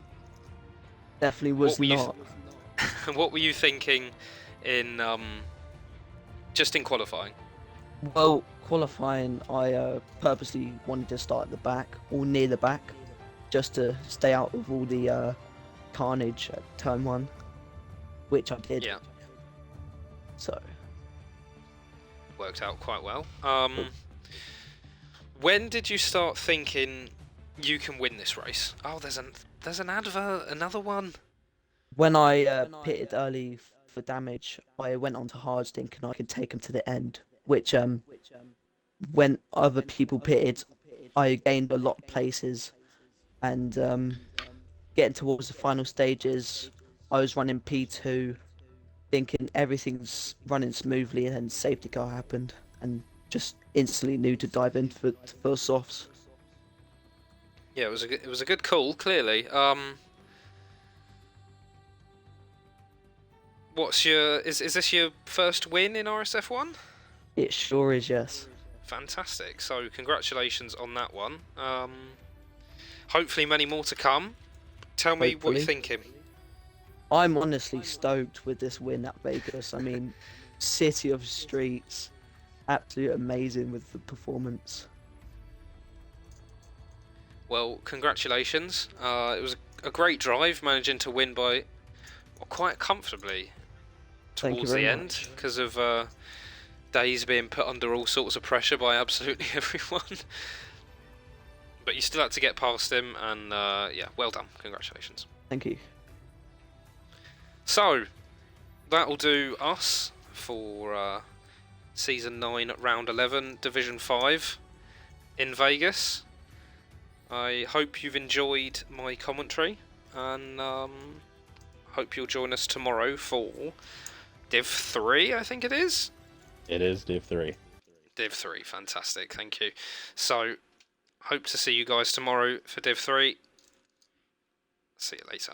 Definitely was What were you not. What were you thinking in just in qualifying? Well, qualifying, I purposely wanted to start at the back or near the back, just to stay out of all the carnage at turn 1, which I did. Yeah, So, worked out quite well. When did you start thinking you can win this race? Oh, there's an advert, another one. when I pitted early for damage, I went on to hards thinking I could take them to the end, which when other people pitted, I gained a lot of places, and getting towards the final stages, I was running P2, thinking everything's running smoothly, and then safety car happened, and just instantly knew to dive in for softs. Yeah, it was a good call, clearly. Is this your first win in RSF1? It sure is, yes. Fantastic. So congratulations on that one. Hopefully many more to come. Tell me what you're Hopefully. thinking. I'm honestly stoked with this win at Vegas. I mean, city of streets, absolutely amazing with the performance. Well, congratulations. It was a great drive, managing to win by quite comfortably Thank you towards very the end much. because of Days being put under all sorts of pressure by absolutely everyone. But you still had to get past him, and yeah, well done. Congratulations. Thank you. So, that'll do us for Season 9, Round 11, Division 5 in Vegas. I hope you've enjoyed my commentary, and hope you'll join us tomorrow for Div 3, I think it is? It is Div 3. Div 3, fantastic, thank you. So, hope to see you guys tomorrow for Div 3. See you later.